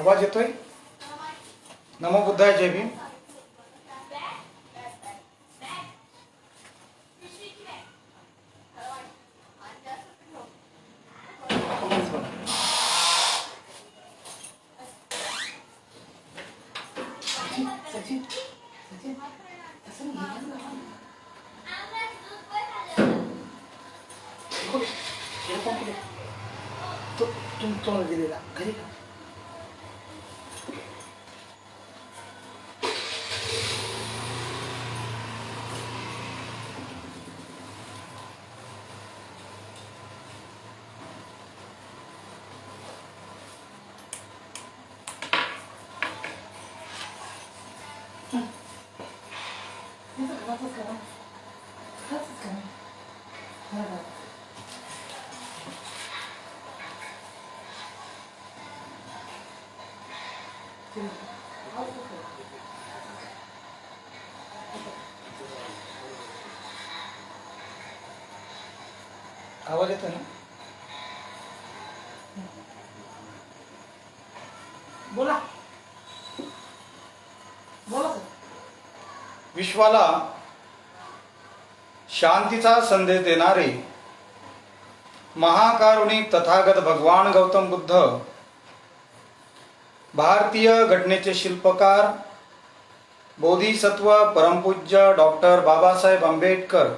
आवाज येतोय? नमो बुद्धाय, जय भीम. तो गेलेला घरी का? आवाज येतो ना? बोला बोला. विश्वाला शांतीचा संदेश देणारे महाकारुणिक तथागत भगवान गौतम बुद्ध, भारतीय घटनेचे शिल्पकार, बोधिसत्व परमपूज्य डॉक्टर बाबासाहेब आंबेडकर,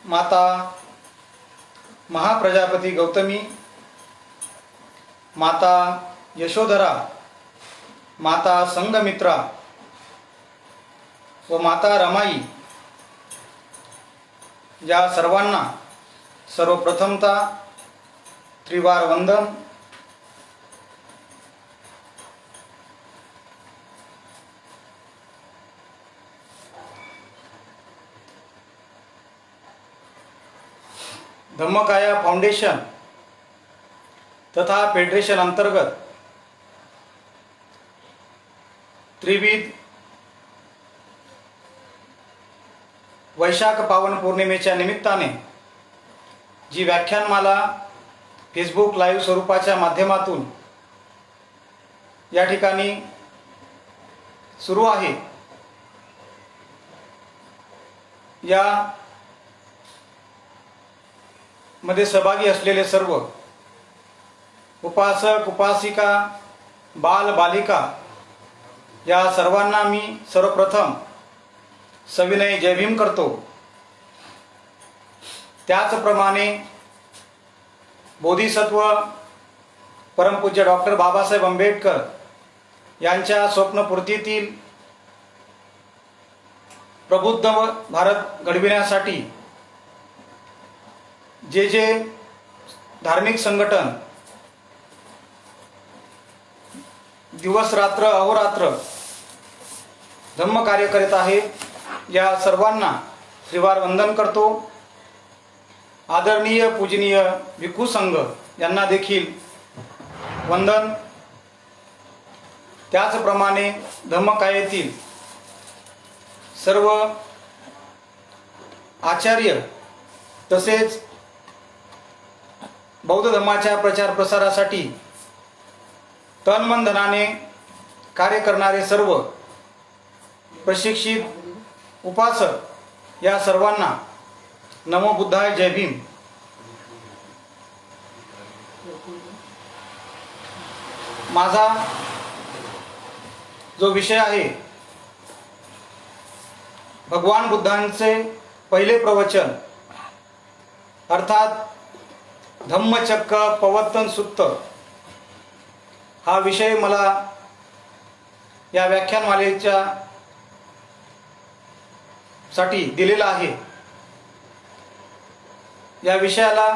माता महाप्रजापती गौतमी, माता यशोधरा, माता संघमित्रा व माता रमाई या सर्वांना सर्वप्रथमतः त्रिवार वंदन. धम्मकाया फाउंडेशन तथा फेडरेशन अंतर्गत त्रिविध वैशाख पावन पौर्णिमेच्या निमित्ताने जी व्याख्यानमाला फेसबुक लाईव्ह स्वरूपाच्या माध्यमातून या ठिकाणी सुरू आहे, या मध्ये सहभागी असलेले सर्व उपासक उपासिका, बाल बालिका या सर्वांना मी सर्वप्रथम सविनय जय भीम करतो. त्याचप्रमाणे बोधिसत्व परमपूज्य डॉक्टर बाबासाहेब आंबेडकर यांच्या स्वप्नपूर्तीतील प्रबुद्ध भारत घडविण्यासाठी जे जे धार्मिक संघटन दिवस रात्र अहोरात्र धम्म कार्य करीत आहे, या सर्वांना त्रिवार वंदन करतो. आदरणीय पूजनीय भिक्खू संघ यांना देखील वंदन. त्याचप्रमाणे धम्मकायेतील सर्व आचार्य तसेच बौद्ध धर्माच्या प्रचार प्रसारासाठी तन मन धनाने कार्य करणारे सर्व प्रशिक्षित उपासक या सर्वांना नमो बुद्धाय, जय भीम. माझा जो विषय आहे भगवान बुद्धांचे पहिले प्रवचन अर्थात धम्मचक्क प्रवर्तन सुत्त, हा विषय मला या व्याख्यानमालेच्या साठी दिलेला आहे. या विषयाला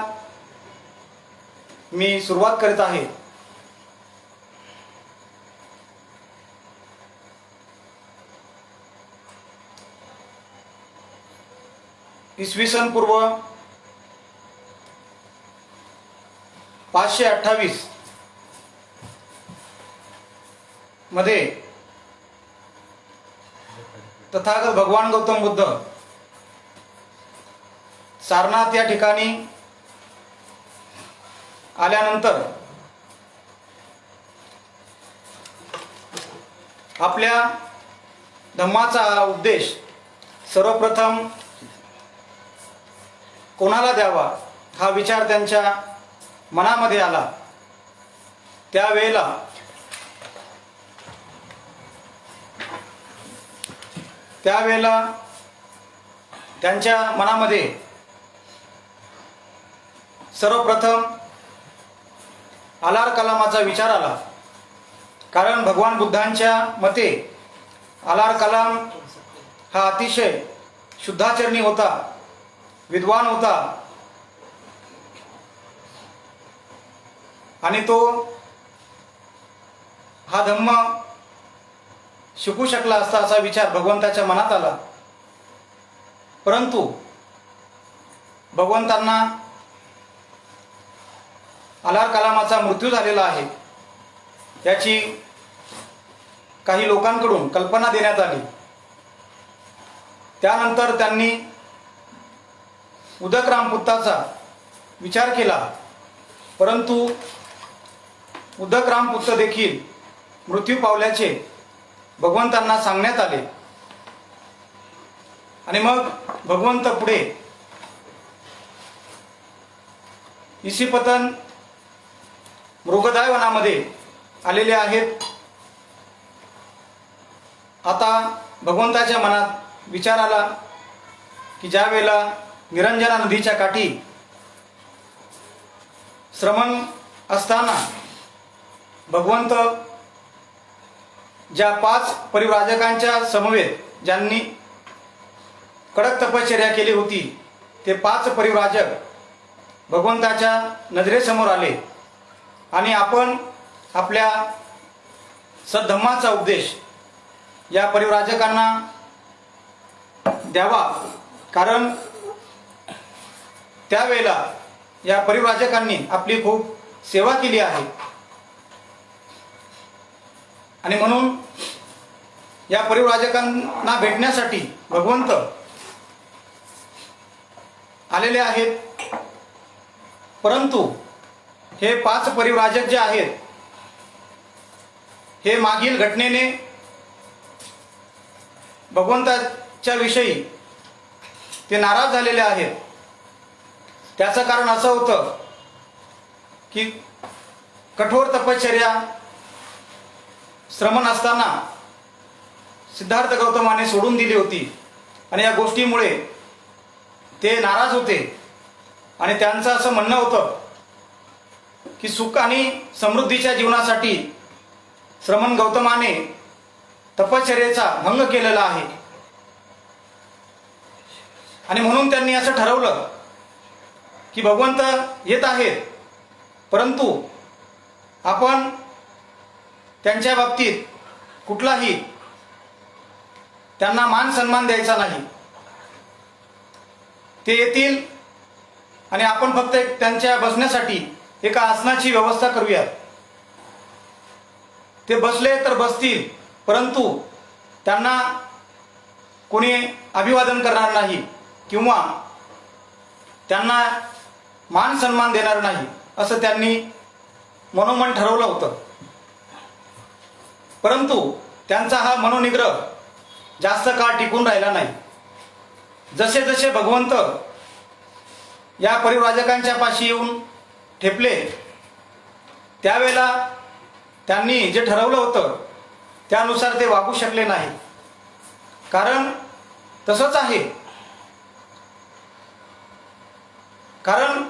मी सुरुवात करीत आहे. इसवी सन पूर्व 528 मध्ये तथागत भगवान गौतम बुद्ध सारनाथ या ठिकाणी आल्यानंतर आपल्या धम्माचा उपदेश सर्वप्रथम कोणाला द्यावा हा विचार त्यांच्या मनामध्ये आला। त्यावेळेला त्यांच्या मनामध्ये सर्वप्रथम अलार कलामाचा विचार आला। कारण भगवान बुद्धांच्या मते अलार कलाम हा अतिशय शुद्धाचरणी होता, विद्वान होता आणि तो हा धम्म शिकू शकला असता असा विचार भगवंताच्या मनात आला। परंतु भगवंतांना अलार कलामाचा मृत्यू झालेला आहे याची काही लोकांकडून कल्पना देण्यात आली। त्यानंतर त्यांनी उदक रामपुत्ताचा विचार केला, परंतु उदक रामपुत्त देखील मृत्यू पावल्याचे भगवंतांना सांगण्यात आले। आणि मग भगवंत पुढे इसिपतन मृगदाय वनामध्ये आलेले आहेत। आता भगवंताच्या मनात विचार आला की ज्या वेळेला निरंजना नदीच्या काठी श्रमण असताना भगवंत ज्या 5 परिव्राजकांच्या समवेत ज्यांनी कडक तपश्चर्या केली होती ते 5 परिव्राजक भगवंताच्या नजरेसमोर आले आणि आपण आपल्या सद्धम्माचा उपदेश या परिव्राजकांना द्यावा। कारण त्यावेळेला या परिव्राजकांनी आपली खूप सेवा केली आहे आणि म्हणून या परिव्राजकांना भेटण्यासाठी भगवंत आलेले आहेत। परंतु हे 5 परिव्राजक जे आहेत हे मागील घटनेने भगवंताच्या विषयी ते नाराज झालेले आहेत। त्याचं कारण असं होतं की कठोर तपश्चर्या श्रमण असताना सिद्धार्थ गौतमाने सोडून दिली होती आणि या गोष्टीमुळे ते नाराज होते आणि त्यांचं असं म्हणणं होतं की सुख आणि समृद्धीच्या जीवनासाठी श्रमण गौतमाने तपश्चर्येचा भंग केलेला आहे आणि म्हणून त्यांनी असं ठरवलं की भगवंत येत आहेत, परंतु आपण त्यांच्या बाबतीत कुठलाही त्यांना मान सन्मान द्यायचा नाही। ते येतील आणि आपण फक्त त्यांच्या बसण्यासाठी एका आसनाची व्यवस्था करूया। ते बसले तर बसतील, परंतु त्यांना कोणी अभिवादन करणार नाही किंवा त्यांना मान सन्मान देणार नाही असं त्यांनी मनोमन ठरवलं होतं। परंतु त्यांचा हा मनोनिग्रह जास्त काळ टिकून राहिला नाही। जसे जसे भगवंत या परिव्राजकांच्या पाशी येऊन ठेपले त्यावेळेला त्यांनी जे ठरवलं होतं त्यानुसार ते वागू शकले नाही। कारण तसंच आहे, कारण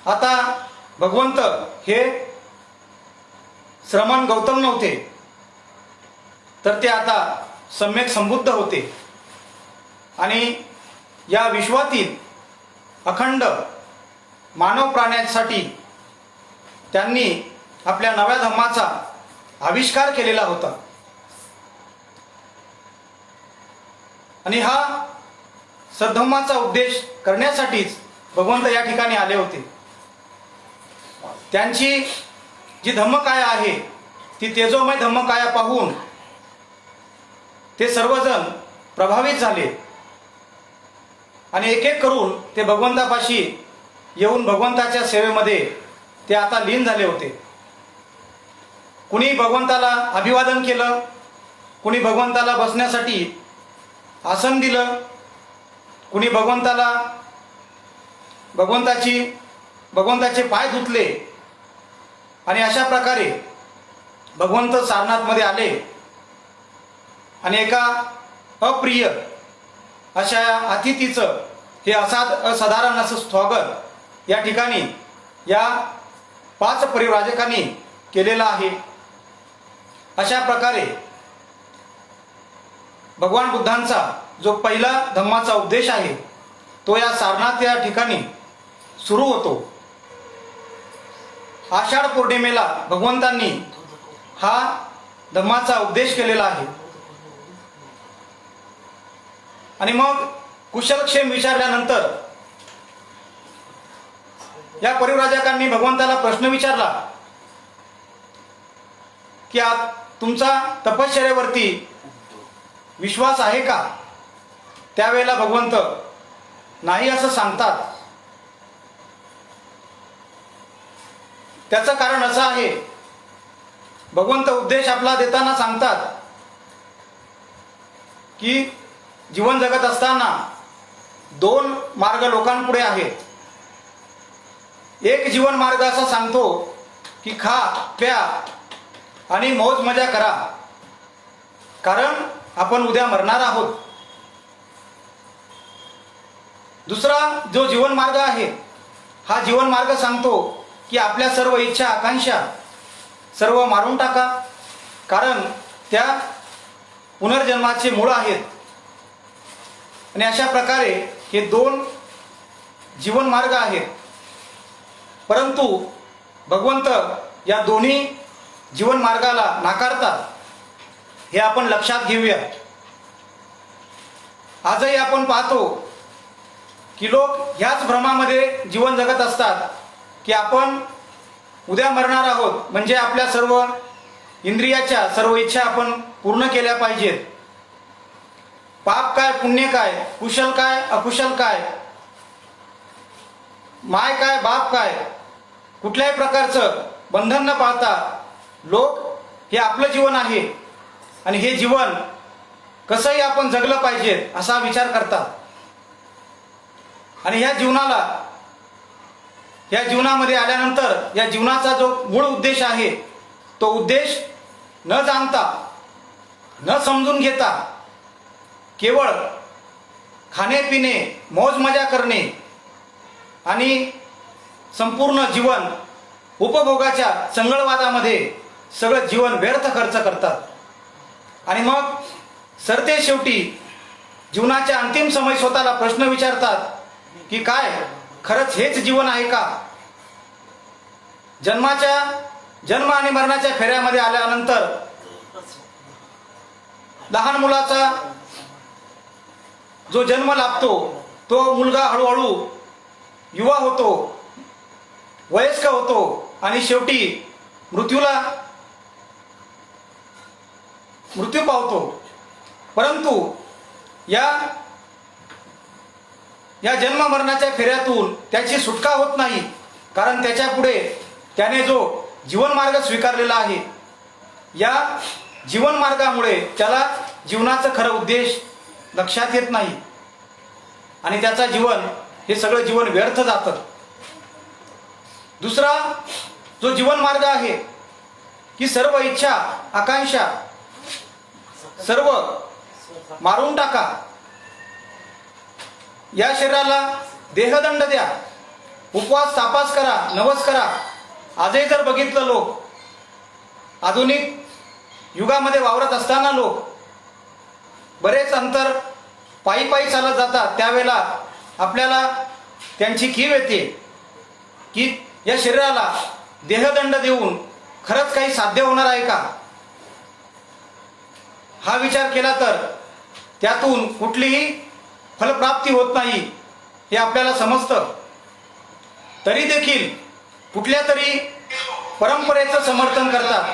आता भगवंत हे श्रमण गौतम नव्हते, तर ते आता सम्यक संबुद्ध होते आणि या विश्वातील अखंड मानव प्राण्यांसाठी त्यांनी आपल्या नव्या धम्माचा आविष्कार केलेला होता। आणि हा सद्धम्माचा उपदेश करण्यासाठीच भगवंत या ठिकाणी आले होते। त्यांची जी धम्मकाया आहे ती तेजोमय धम्मकाया पाहून ते सर्वजण प्रभावित झाले आणि एक एक करून ते भगवंतापाशी येऊन भगवंताच्या सेवेमध्ये ते आता लीन झाले होते. कुणी भगवंताला अभिवादन केलं, कुणी भगवंताला बसण्यासाठी आसन दिलं, कुणी भगवंताचे पाय धुतले आणि अशा प्रकारे भगवंत सारनाथमध्ये आले आणि एका अप्रिय अशा अतिथीचं हे असाधारण असं स्वागत या ठिकाणी या 5 परिव्राजकांनी केलेलं आहे. अशा प्रकारे भगवान बुद्धांचा जो पहिला धम्माचा उपदेश आहे तो या सारनाथ या ठिकाणी सुरू होतो. आषाढ पौर्णिमेला भगवंतांनी हा धम्माचा उपदेश केलेला आहे. आणि मग कुशलक्षेम विचारल्यानंतर या परिव्राजकांनी भगवंताला प्रश्न विचारला की तुमचा तपश्चर्येवरती विश्वास आहे का? त्यावेळेला भगवंत नाही असं सांगतात. त्याचं कारण असं आहे, भगवंत उपदेश आपला देताना सांगतात की जीवन जगत असताना 2 मार्ग लोकांपुढे आहेत. एक जीवन मार्ग असा सांगतो की खा प्या आणि मौज मजा करा, कारण आपण उद्या मरणार आहोत. दुसरा जो जीवन मार्ग आहे हा जीवन मार्ग सांगतो की आपल्या सर्व इच्छा आकांक्षा सर्व मारून टाका, कारण त्या पुनर्जन्माचे मूळ आहेत. आणि अशा प्रकारे हे 2 जीवन मार्ग आहेत. परंतु भगवंत या दोन्ही जीवन मार्गाला नाकारतात, हे आपण लक्षात घेऊया. आजही आपण पाहतो की लोक ह्याच भ्रमामध्ये जीवन जगत असतात की आपण उद्या मरणार आहोत, म्हणजे आपल्या सर्व इंद्रियाच्या सर्व इच्छा आपण पूर्ण केल्या पाहिजेत. पाप काय पुण्य काय, कुशल काय अकुशल काय, माय काय बाप काय, कुठल्याही प्रकारचं बंधन न पाळता लोक हे आपलं जीवन आहे आणि हे जीवन कसंही आपण जगलं पाहिजे असा विचार करतात. आणि ह्या जीवनामध्ये आल्यानंतर या जीवनाचा जो मूळ उद्देश आहे तो उद्देश न जाणता न समजून घेता केवळ खाणे पिणे मौज मजा करणे आणि संपूर्ण जीवन उपभोगाच्या चंगळवादामध्ये सगळं जीवन व्यर्थ खर्च करतात. आणि मग सरते शेवटी जीवनाच्या अंतिम समय स्वतःला प्रश्न विचारतात की काय खरंच हेच जीवन आहे का? जन्म आणि मरणाच्या फेऱ्यामध्ये आल्यानंतर लहान मुलाचा जो जन्म लाभतो तो मुलगा हळूहळू युवा होतो, वयस्क होतो आणि शेवटी मृत्यू पावतो. परंतु या जन्म मरणाच्या फेऱ्यातून त्याची सुटका होत नाही, कारण त्याच्या पुढे त्याने जो जीवन मार्ग स्वीकारलेला आहे या जीवन मार्गामुळे त्याला जीवनाचं खरं उद्देश लक्षात येत नाही आणि त्याचा जीवन हे सगळं जीवन व्यर्थ जातं. दुसरा जो जीवन मार्ग आहे की सर्व इच्छा आकांक्षा सर्व मारून टाका, या शरीराला देहदंड द्या, उपवास तापास करा, नवस करा. आजही जर बघितलं लोक आधुनिक युगामध्ये वावरत असताना लोक बरेच अंतर पायी पायी चालत जातात. त्यावेळेला आपल्याला त्यांची कीव येते की या शरीराला देहदंड देऊन खरंच काही साध्य होणार आहे का? हा विचार केला तर त्यातून कुठलीही फलप्राप्ती होत नाही हे आपल्याला समजतं. तरी देखील कुठल्या तरी परंपरेचं समर्थन करतात.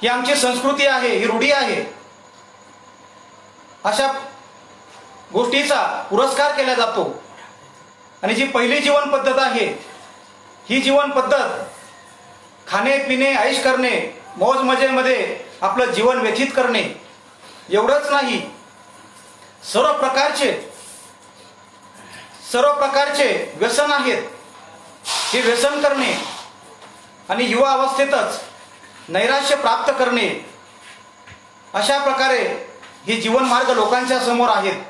ही आमची संस्कृती आहे, ही रूढी आहे, अशा गोष्टीचा पुरस्कार केला जातो. आणि जी पहिली जीवन पद्धत आहे ही जीवन पद्धत खाणे पिणे ऐश करणे मौज मजेमध्ये आपलं जीवन व्यतीत करणे एवढंच नाही, सर्व प्रकारचे व्यसन आहेत हे व्यसन करणे आणि युवा अवस्थेतच नैराश्य प्राप्त करणे, अशा प्रकारे हे जीवन मार्ग लोकांच्या समोर आहेत.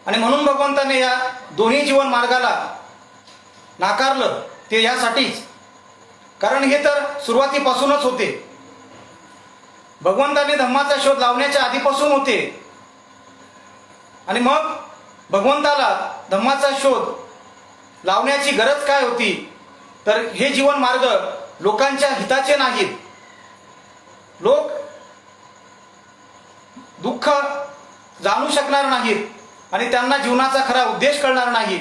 आणि म्हणून भगवंताने या दोन्ही जीवन मार्गाला नाकारलं. ते यासाठीच, कारण हे तर सुरुवातीपासूनच होते. भगवंताने धम्माचा शोध लावण्याच्या आधीपासून होते. आणि मग भगवंताला धम्माचा शोध लावण्याची गरज काय होती? तर हे जीवन मार्ग लोकांच्या हिताचे नाहीत. लोक दुःख जाणू शकणार नाहीत आणि त्यांना जीवनाचा खरा उद्देश कळणार नाही.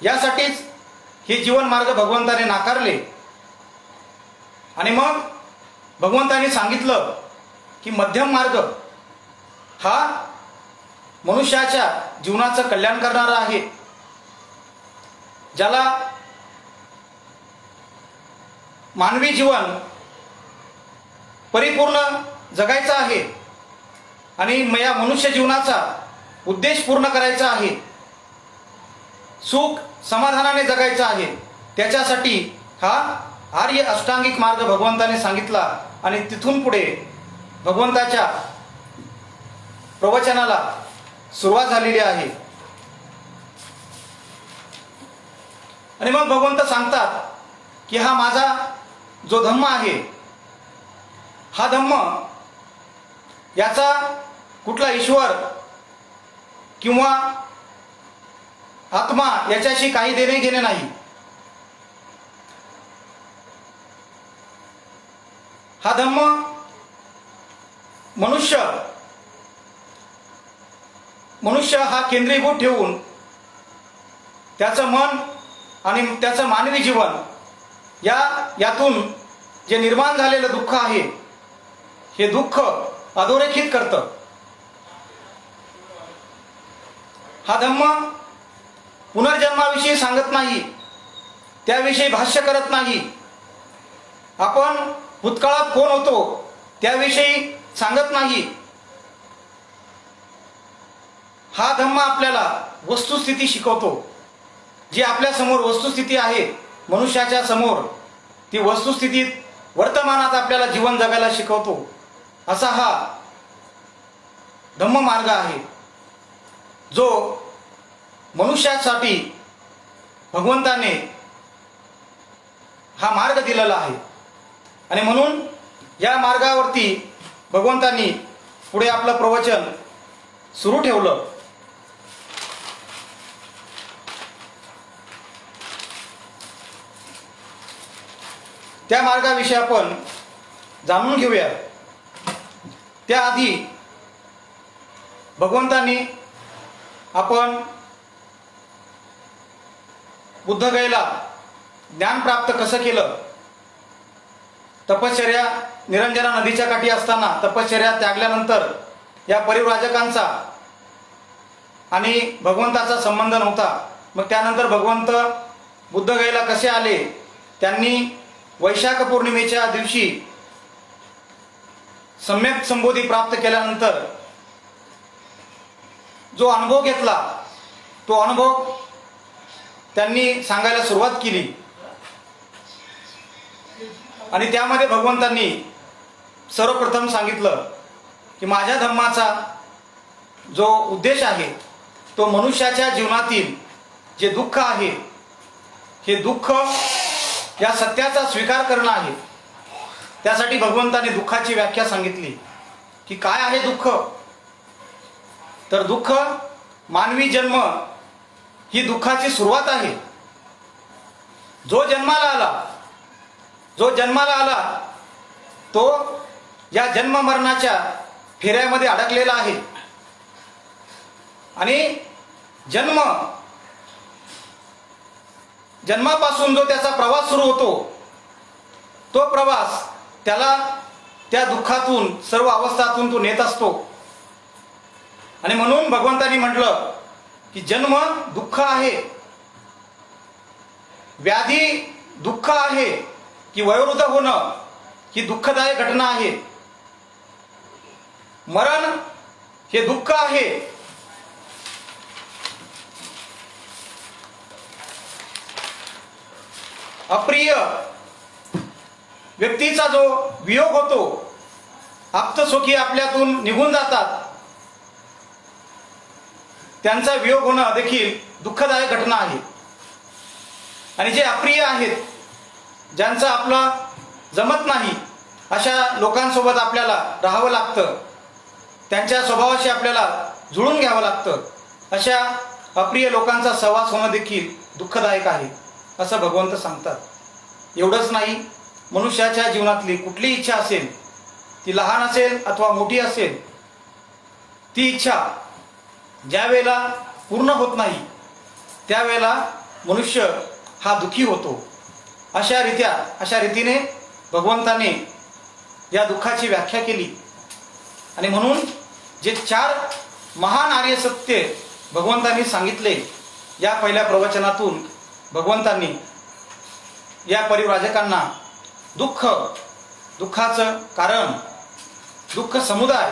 यासाठीच हे जीवन मार्ग भगवंताने नाकारले. आणि मग भगवंताने सांगितलं की मध्यम मार्ग हा मनुष्याच्या जीवनाचं कल्याण करणारा आहे. ज्याला मानवी जीवन परिपूर्ण जगायचं आहे आणि या मनुष्य जीवनाचा उद्देश पूर्ण करायचा आहे, सुख समाधानाने जगायचं आहे, त्याच्यासाठी हा आर्य अष्टांगिक मार्ग भगवंताने सांगितला. आणि तिथून पुढे भगवंताच्या प्रवचनाला सुरुवात झालेली आहे. आणि मग भगवंत सांगतात की हा माझा जो धम्म आहे, हा धम्म याचा कुठला ईश्वर किंवा आत्मा याच्याशी काही देणे घेणे नाही. हा धम्म मनुष्य हा केंद्रीभूत ठेवून त्याचं मन आणि त्याचं मानवी जीवन यातून जे निर्माण झालेलं दुःख आहे, हे दुःख अधोरेखित करतं. हा धम्म पुनर्जन्माविषयी सांगत नाही, त्याविषयी भाष्य करत नाही. आपण भूतकाळात कोण होतो त्याविषयी सांगत नाही. हा धम्म आपल्याला वस्तुस्थिती शिकवतो. जी आपल्या समोर वस्तुस्थिती आहे मनुष्याच्या समोर, ती वस्तुस्थितीत वर्तमानात आपल्याला जीवन जगायला शिकवतो. असा हा धम्म मार्ग आहे जो मनुष्यासाठी भगवंताने हा मार्ग दिलेला आहे. आणि म्हणून या मार्गावरती भगवंतांनी पुढे आपलं प्रवचन सुरू ठेवलं. त्या मार्गाविषयी आपण जाणून घेऊया. त्याआधी भगवंतांनी आपण बुद्धगयेला ज्ञान प्राप्त कसं केलं, तपश्चर्या निरंजना नदीच्या काठी असताना तपश्चर्या त्यागल्यानंतर या परिव्राजकांचा आणि भगवंताचा संबंध नव्हता. मग त्यानंतर भगवंत बुद्धगयेला कसे आले, त्यांनी वैशाख पौर्णिमेच्या दिवशी सम्यक संबोधी प्राप्त केल्यानंतर जो अनुभव घेतला, तो अनुभव त्यांनी सांगायला सुरुवात केली. आणि त्यामध्ये भगवंतांनी सर्वप्रथम सांगितलं की माझ्या धम्माचा जो उद्देश आहे तो मनुष्याच्या जीवनातील जे दुःख आहे, हे दुःख या सत्याचा स्वीकार करणं आहे. त्यासाठी भगवंताने दुःखाची व्याख्या सांगितली की काय आहे दुःख. तर दुःख, मानवी जन्म ही दुःखाची सुरुवात आहे. जो जन्माला आला तो या जन्म मरणाच्या फेऱ्यामध्ये अडकलेला आहे. आणि जन्मापासून जो त्याचा प्रवास सुरू होतो, तो प्रवास त्याला त्या दुःखातून, सर्व अवस्थातून तो नेत असतो. आणि म्हणून भगवंतांनी म्हटलं की जन्म दुःख आहे, व्याधी दुःख आहे की वयोवृद्ध होणं ही दुःखदायक घटना आहे, मरण हे दुःख आहे, अप्रिय व्यक्तीचा जो वियोग होतो, आप्तसुखी आपल्यातून निघून जातात, त्यांचा वियोग होणं देखील दुःखदायक घटना आहे. आणि जे अप्रिय आहेत, ज्यांचं आपलं जमत नाही, अशा लोकांसोबत आपल्याला राहावं लागतं, त्यांच्या स्वभावाशी आपल्याला जुळून घ्यावं लागतं. अशा अप्रिय लोकांचा सहवास होणं देखील दुःखदायक आहे असं भगवंत सांगतात. एवढंच नाही, मनुष्याच्या जीवनातली कुठली इच्छा असेल, ती लहान असेल अथवा मोठी असेल, ती इच्छा ज्या वेळेला पूर्ण होत नाही त्यावेळेला मनुष्य हा दुःखी होतो. अशा रीतीने भगवंताने या दुःखाची व्याख्या केली. आणि म्हणून जे 4 महान आर्य सत्य भगवंतांनी सांगितले, या पहिल्या प्रवचनातून भगवंतांनी या परिव्राजकांना दुःखाचं कारण, दुःख समुदाय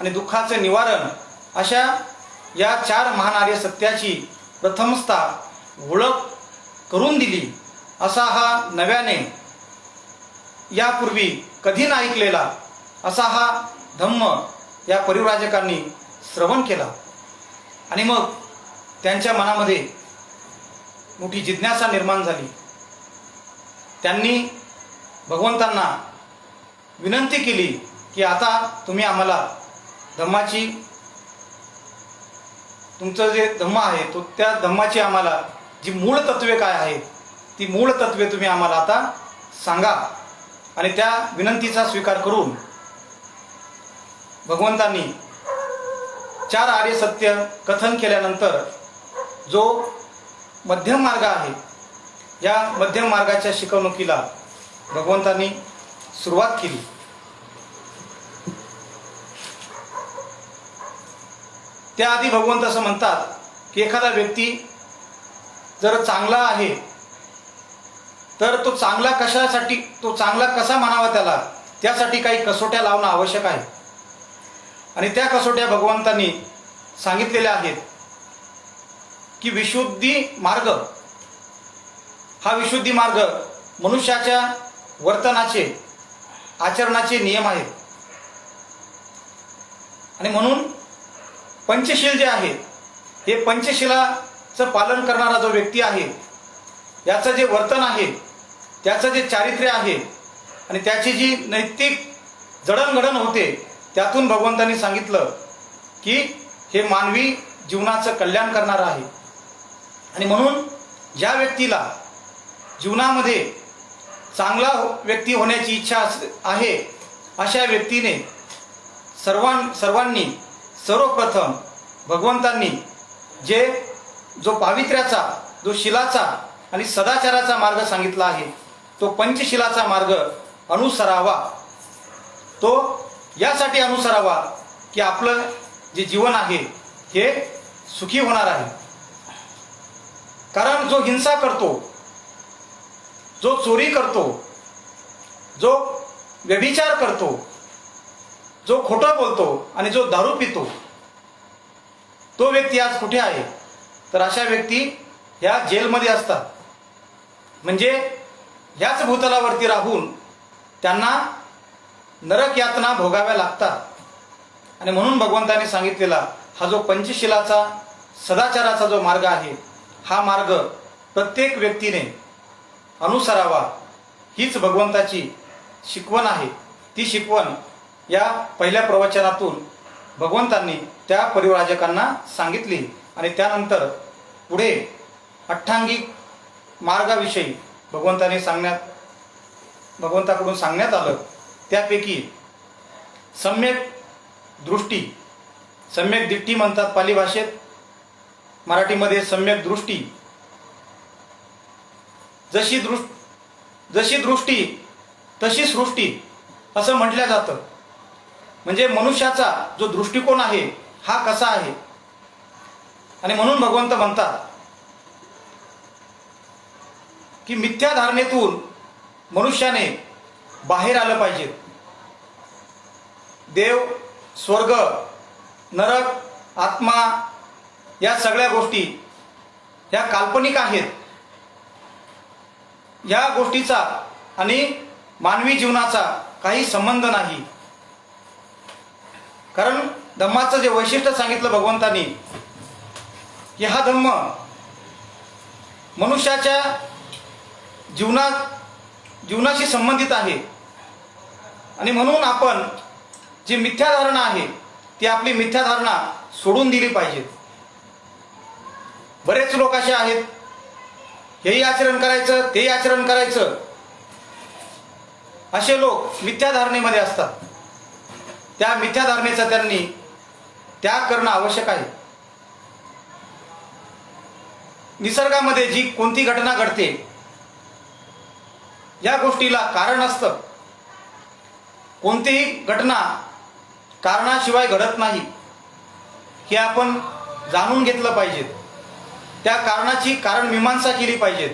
आणि दुःखाचं निवारण अशा या 4 महान आर्य सत्याची प्रथमतः ओळख करून दिली. असा हा नव्याने यापूर्वी कधी नाही ऐकलेला असा हा धम्म या परिव्राजकांनी श्रवण केला. आणि मग त्यांच्या मनामध्ये मोठी जिज्ञासा निर्माण झाली. त्यांनी भगवंतांना विनंती केली की आता तुम्ही आम्हाला तुमचं जे धम्म आहे तो त्या धम्माची आम्हाला जी मूळ तत्वे काय आहेत, ती मूळ तत्वे तुम्ही आम्हाला आता सांगा. आणि त्या विनंतीचा स्वीकार करून भगवंतांनी 4 आर्य सत्य कथन केल्यानंतर जो मध्यम मार्ग आहे, या मध्यम मार्गाच्या शिकवणुकीला भगवंतांनी सुरुवात केली. त्याआधी भगवंत असं म्हणतात की एखादा व्यक्ती जर चांगला आहे तर तो चांगला कसा म्हणावा त्याला, त्यासाठी काही कसोट्या लावणं आवश्यक आहे. आणि त्या कसोट्या भगवंतांनी सांगितलेल्या आहेत की विशुद्धी मार्ग, हा विशुद्धी मार्ग मनुष्याच्या वर्तनाचे, आचरणाचे नियम आहेत. आणि म्हणून पंचशील जे आहे, हे पंचशिलाचं पालन करणारा जो व्यक्ती आहे, याचं जे वर्तन आहे, त्याचं जे चारित्र्य आहे आणि त्याची जी नैतिक जडणघडण होते, त्यातून भगवंतांनी सांगितलं की हे मानवी जीवनाचं कल्याण करणारं आहे. आणि म्हणून ज्या व्यक्तीला जीवनामध्ये चांगला व्यक्ती होण्याची इच्छा आहे, अशा व्यक्तीने सर्वांनी सर्वप्रथम भगवंतांनी जो पावित्र्याचा, जो शिलाचा आणि सदाचाराचा मार्ग सांगितला आहे, तो पंचशिलाचा मार्ग अनुसरावा. तो यासाठी अनुसरावा की आपलं जे जीवन आहे हे सुखी होणार आहे. कारण जो हिंसा करतो, जो चोरी करतो, जो व्यभिचार करतो, जो खोटं बोलतो आणि जो दारू पितो, तो व्यक्ती आज कुठे आहे? तर अशा व्यक्ती ह्या जेलमध्ये असतात. म्हणजे ह्याच भूतलावरती राहून त्यांना नरक यातना भोगाव्या लागतात. आणि म्हणून भगवंताने सांगितलेला हा जो पंचशिलाचा, सदाचाराचा जो मार्ग आहे, हा मार्ग प्रत्येक व्यक्तीने अनुसरावा. हीच भगवंताची शिकवण आहे. ती शिकवण या पहिल्या प्रवचनातून भगवंतांनी त्या परिव्राजकांना सांगितली. आणि त्यानंतर पुढे अठ्ठांगिक मार्गाविषयी भगवंताकडून सांगण्यात आलं. त्यापैकी सम्यक दृष्टी, सम्यक दिट्ठी म्हणतात पाली भाषेत, मराठीमध्ये सम्यक दृष्टी. जशी दृष्टी तशी सृष्टी असं म्हटलं जातं. म्हणजे मनुष्याचा जो दृष्टिकोन आहे हा कसा आहे. आणि म्हणून भगवंत म्हणतात की मिथ्या धारणेतून मनुष्याने बाहेर आलं पाहिजे. देव, स्वर्ग, नरक, आत्मा या सगळ्या गोष्टी ह्या काल्पनिक आहेत. या गोष्टीचा आणि मानवी जीवनाचा काही संबंध नाही. कारण धम्माचं जे वैशिष्ट्य सांगितलं भगवंतांनी की हा धम्म मनुष्याच्या जीवनाशी संबंधित आहे. आणि म्हणून आपण जी मिथ्या धारणा आहे ती आपली मिथ्या धारणा सोडून दिली पाहिजे. बरेच लोक असे आहेत, हेही आचरण करायचं तेही आचरण करायचं, असे लोक मिथ्या धारणेमध्ये असतात. त्या मिथ्या धारणेचा त्यांनी त्याग करणं आवश्यक आहे. निसर्गामध्ये जी कोणती घटना घडते या गोष्टीला कारण असतं. कोणतीही घटना कारणाशिवाय घडत नाही हे आपण जाणून घेतलं पाहिजे. त्या कारणाची कारण मीमांसा केली पाहिजे.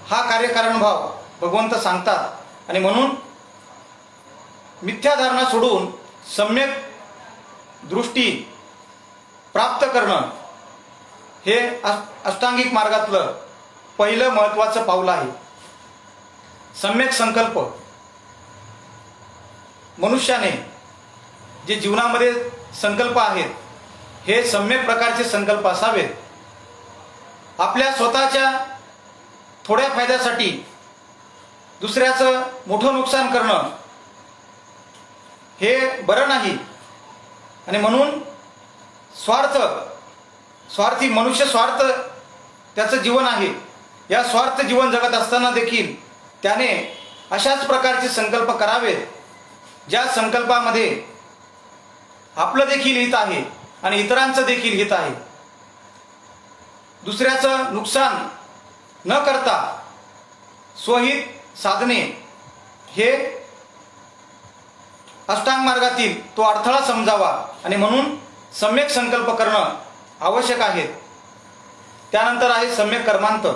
हा कार्यकारण भाव भगवंत सांगतात. आणि म्हणून मिथ्या धारणा सोडून सम्यक दृष्टी प्राप्त करणं हे अष्टांगिक मार्गातलं पहिलं महत्त्वाचं पाऊल आहे. सम्यक संकल्प. मनुष्याने जे जीवनामध्ये संकल्प आहेत हे सम्यक प्रकारचे संकल्प असावेत. आपल्या स्वतःच्या थोड्या फायद्यासाठी दुसऱ्याचं मोठं नुकसान करणं हे बरं नाही. आणि म्हणून स्वार्थी मनुष्य स्वार्थ त्याचं जीवन आहे. या स्वार्थ जीवन जगत असताना देखील त्याने अशाच प्रकारचे संकल्प करावेत ज्या संकल्पामध्ये आपलं देखील हित आहे आणि इतरांचं देखील हित आहे. दुसऱ्याचं नुकसान न करता स्वहित साधणे हे अष्टांग मार्गातील तो अडथळा समजावा. आणि म्हणून सम्यक संकल्प करणं आवश्यक आहे. त्यानंतर आहे सम्यक कर्मांत.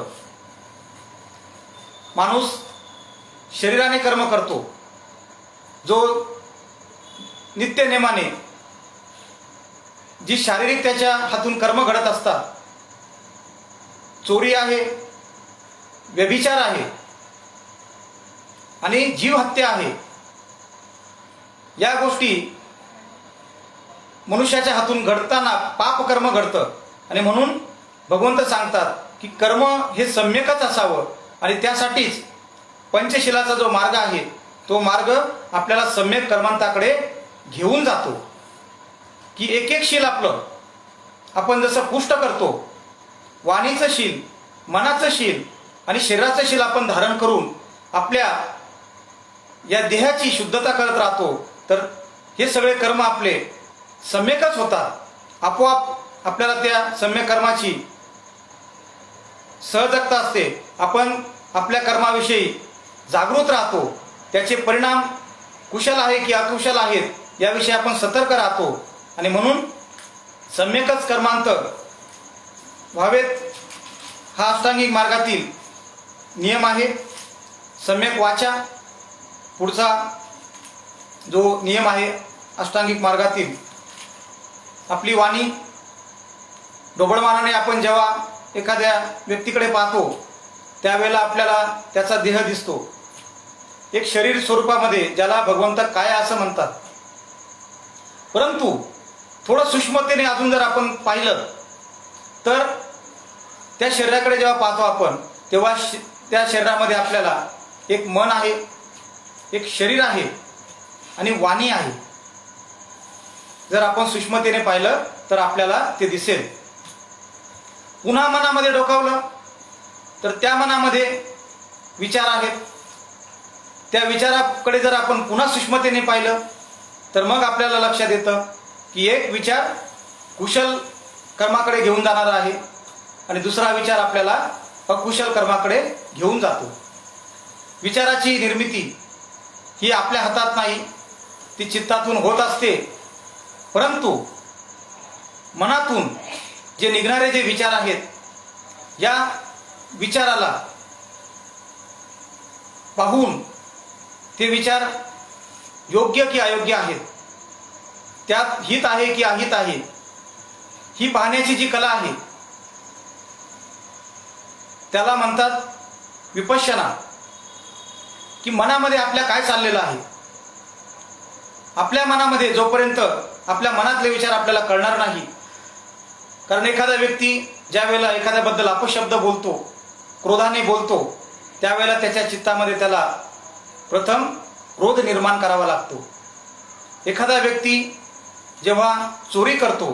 माणूस शरीराने कर्म करतो. जो नित्य नेमाने जी शारीरिक त्याच्या हातून कर्म घडत असतात, चोरी आहे, व्यभिचार आहे आणि जीव हत्या आहे, या गोष्टी मनुष्याच्या हातून घडताना पाप कर्म घडतं. आणि म्हणून भगवंत सांगतात की कर्म हे सम्यकच असावं. आणि त्यासाठीच पंचशिलाचा जो मार्ग आहे तो मार्ग आपल्याला सम्यक कर्मांताकडे घेऊन जातो. की एक एक शील आपलं आपण जसं पुष्ट करतो, वाणीचं शील, मनाचं शील आणि शरीराचं शील आपण धारण करून आपल्या या देहाची शुद्धता करत राहतो, तर हे सगळे कर्म आपले सम्यकच होतात. आपोआप आपल्याला त्या सम्यक कर्माची सहजता असते. आपण आपल्या कर्माविषयी जागृत राहतो. त्याचे परिणाम कुशल आहे की अकुशल आहेत याविषयी आपण सतर्क राहतो. आणि म्हणून सम्यकच कर्मांत व्हावेत हा अष्टांगिक मार्गातील नियम आहे. सम्यक वाचा पुढचा जो नियम आहे अष्टांगिक मार्गातील, आपली वाणी. ढोबळमानाने आपण जेव्हा एखाद्या व्यक्तीकडे पाहतो त्यावेळेला आपल्याला त्याचा देह दिसतो एक शरीर स्वरूपामध्ये, ज्याला भगवंत काय असं म्हणतात. परंतु थोडं सूक्ष्मतेने अजून जर आपण पाहिलं तर त्या शरीराकडे जेव्हा पाहतो आपण तेव्हा त्या शरीरामध्ये आपल्याला एक मन आहे, एक शरीर आहे आणि वाणी आहे. जर आपण सूक्ष्मतेने पाहिलं तर आपल्याला ते दिसेल. पुन्हा मनामध्ये डोकावलं तर त्या मनामध्ये विचार आहेत. त्या विचाराकडे जर आपण पुन्हा सूक्ष्मतेने पाहिलं तर मग आपल्याला लक्षात येतं की एक विचार कुशल कर्माकडे घेऊन जाणारा आहे आणि दुसरा विचार आपल्याला अकुशल कर्माकडे घेऊन जातो. विचाराची निर्मिती ही आपल्या हातात नाही, ती चित्तातून होत असते. परंतु मनातून जे निघणारे जे विचार आहेत, या विचाराला पाहून ते विचार योग्य की अयोग्य आहेत, त्यात हित आहे की अहित आहे, ही पाहण्याची जी कला आहे त्याला म्हणतात विपश्यना. की मनामध्ये आपल्या काय चाललेलं आहे. आपल्या मनामध्ये जोपर्यंत आपल्या मनातले विचार आपल्याला कळणार नाही, कारण एखादा व्यक्ती ज्या वेळेला एखाद्याबद्दल अपशब्द बोलतो, क्रोधाने बोलतो, त्यावेळेला त्याच्या चित्तामध्ये त्याला प्रथम क्रोध निर्माण करावा लागतो. एखादा व्यक्ती जेव्हा चोरी करतो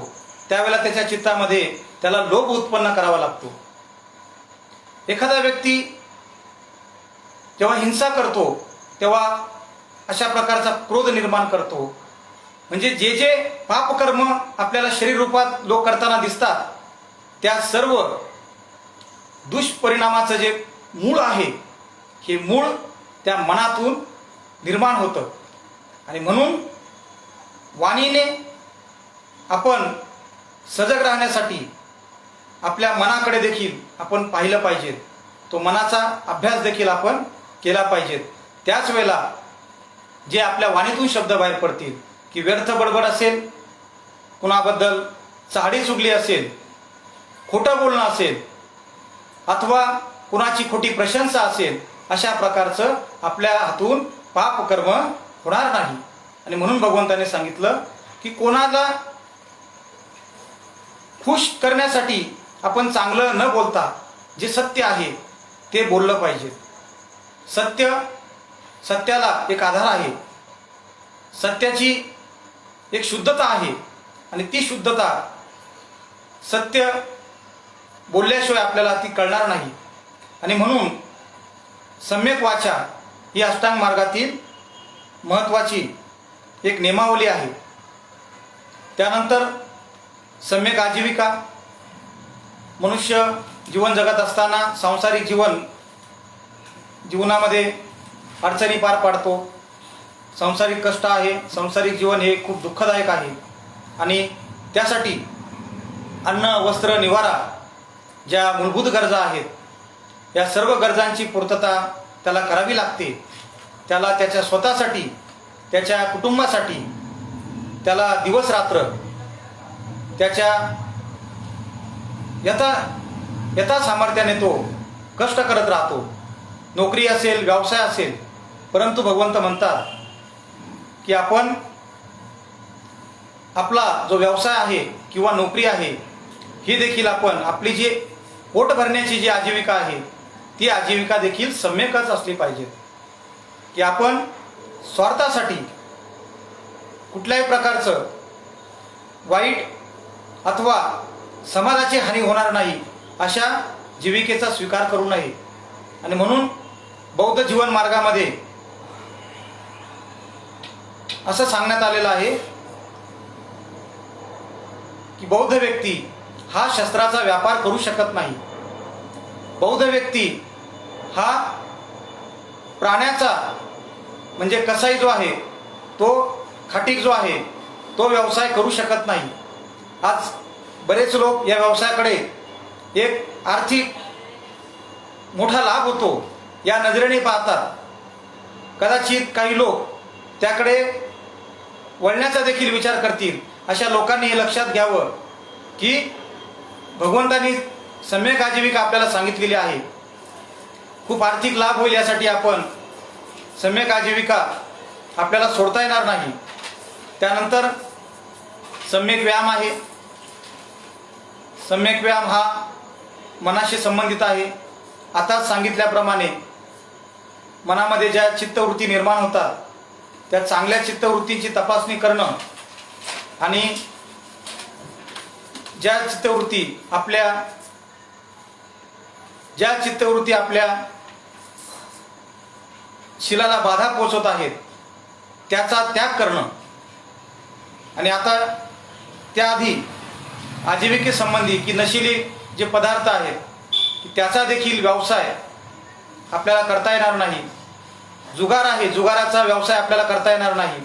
त्यावेळेला त्याच्या चित्तामध्ये त्याला लोभ उत्पन्न करावा लागतो. एखादा व्यक्ती जेव्हा हिंसा करतो तेव्हा अशा प्रकारचा क्रोध निर्माण करतो. म्हणजे जे जे पापकर्म आपल्याला शरीर रूपात लोक करताना दिसतात त्या सर्व दुष्परिणामाचं जे मूळ आहे, हे मूळ त्या मनातून निर्माण होतं. आणि म्हणून वाणीने आपण सजग राहण्यासाठी आपल्या मनाकडे देखील आपण पाहिलं पाहिजे. तो मनाचा अभ्यास देखील आपण केला पाहिजे. त्याच वेळेला जे आपल्या वाणीतून शब्द बाहेर पडतील, की व्यर्थ बडबड असेल, कुणाबद्दल चाडी चुगली असेल, खोटं बोलणं असेल, अथवा कुणाची खोटी प्रशंसा असेल, अशा प्रकारचं आपल्या हातून पापकर्म होणार नाही. आणि म्हणून भगवंताने सांगितलं की कोणाला खुश करण्यासाठी आपण चांगलं न बोलता जे सत्य आहे ते बोललं पाहिजे. सत्याला एक आधार आहे, सत्याची एक शुद्धता आहे, आणि ती शुद्धता सत्य बोलल्याशिवाय आपल्याला ती कळणार नाही. आणि म्हणून सम्यक वाचा ही अष्टांग मार्गातील महत्त्वाची एक नियमावली आहे. त्यानंतर सम्यक आजीविका. मनुष्य जीवन जगत असताना सांसारिक जीवनामध्ये अडचणी पार पाडतो. सांसारिक कष्ट आहे, सांसारिक जीवन हे खूप दुःखदायक आहे. आणि त्यासाठी अन्न, वस्त्र, निवारा ज्या मूलभूत गरजा आहेत, या सर्व गरजांची पूर्तता त्याला करावी लागते. त्याला त्याच्या स्वतःसाठी, त्याच्या कुटुंबासाठी त्याला दिवस रात्र त्याच्या यथा सामर्थ्याने तो कष्ट करत राहतो. नोकरी असेल, व्यवसाय असेल, परंतु भगवंत म्हणतात की आपण आपला जो व्यवसाय आहे किंवा नोकरी आहे, ही देखील आपण आपली जी पोट भरण्याची जी आजीविका आहे ती आजीविका देखील सम्यकच असली पाहिजे. की आपण स्वार्थासाठी कुठल्याही प्रकारचं वाईट अथवा समाजाची हानी होणार नाही अशा जीविकेचा स्वीकार करू नये. आणि म्हणून बौद्ध जीवन मार्गामध्ये असं सांगण्यात आलेलं आहे की बौद्ध व्यक्ती हा शस्त्राचा व्यापार करू शकत नाही. बौद्ध व्यक्ती हा प्राण्याचा म्हणजे कसाई जो आहे, तो खाटीक जो आहे, तो व्यवसाय करू शकत नाही. आज बरेच लोक या व्यवसायाकडे एक आर्थिक मोठा लाभ होतो या नजरेने पाहतात. कदाचित काही लोक त्याकडे वळण्याचा देखील विचार करतील. अशा लोकांनी हे लक्षात घ्यावं की भगवंतांनी सम्यक आजीविका आपल्याला सांगितलेली आहे. खूप आर्थिक लाभ होईल यासाठी आपण सम्यक आजीविका आपल्याला सोडता येणार नाही. त्यानंतर सम्यक व्यायाम आहे. सम्यक व्यायाम हा मनाशी संबंधित आहे. आता सांगितल्याप्रमाणे मनामध्ये ज्या चित्तवृत्ती निर्माण होतात त्या चांगल्या चित्तवृत्तींची तपासणी करणं आणि ज्या चित्तवृत्ती आपल्या शिलाला बाधा पोचवत आहेत त्याचा त्याग करणं. आणि आता त्याआधी आजीविकेसंबंधी की नशिली जे पदार्थ आहेत की त्याचा देखील व्यवसाय आपल्याला करता येणार नाही. जुगार आहे, जुगाराचा व्यवसाय आपल्याला करता येणार नाही.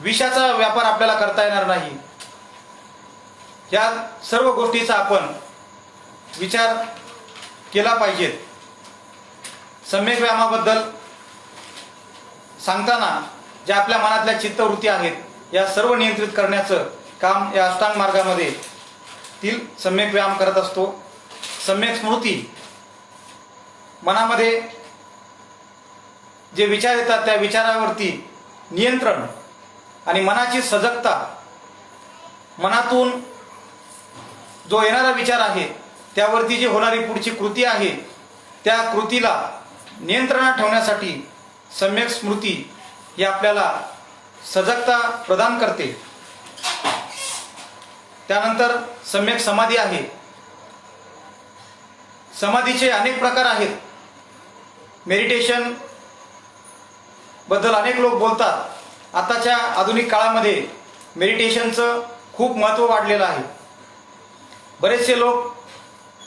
विषाचा व्यापार आपल्याला करता येणार नाही. या सर्व गोष्टीचा आपण विचार केला पाहिजे. सम्यक व्यायामाबद्दल सांगताना ज्या आपल्या मनातल्या चित्तवृत्ती आहेत या सर्व नियंत्रित करण्याचं काम या अष्टांग मार्गामध्ये तील सम्यक व्यायाम करत असतो. सम्यक स्मृती, मनामध्ये जे विचार येतात त्या विचारावरती नियंत्रण आणि मनाची सजगता, मनातून जो येणारा विचार आहे त्यावरती जी होणारी पुढची कृती आहे त्या कृतीला नियंत्रणात ठेवण्यासाठी सम्यक स्मृती ही आपल्याला सजगता प्रदान करते. त्यानंतर सम्यक समाधी आहे. समाधीचे अनेक प्रकार आहेत. मेडिटेशन बद्दल अनेक लोक बोलतात. आताच्या आधुनिक काळामध्ये मेडिटेशनचं खूप महत्त्व वाढलेलं आहे. बरेचसे लोक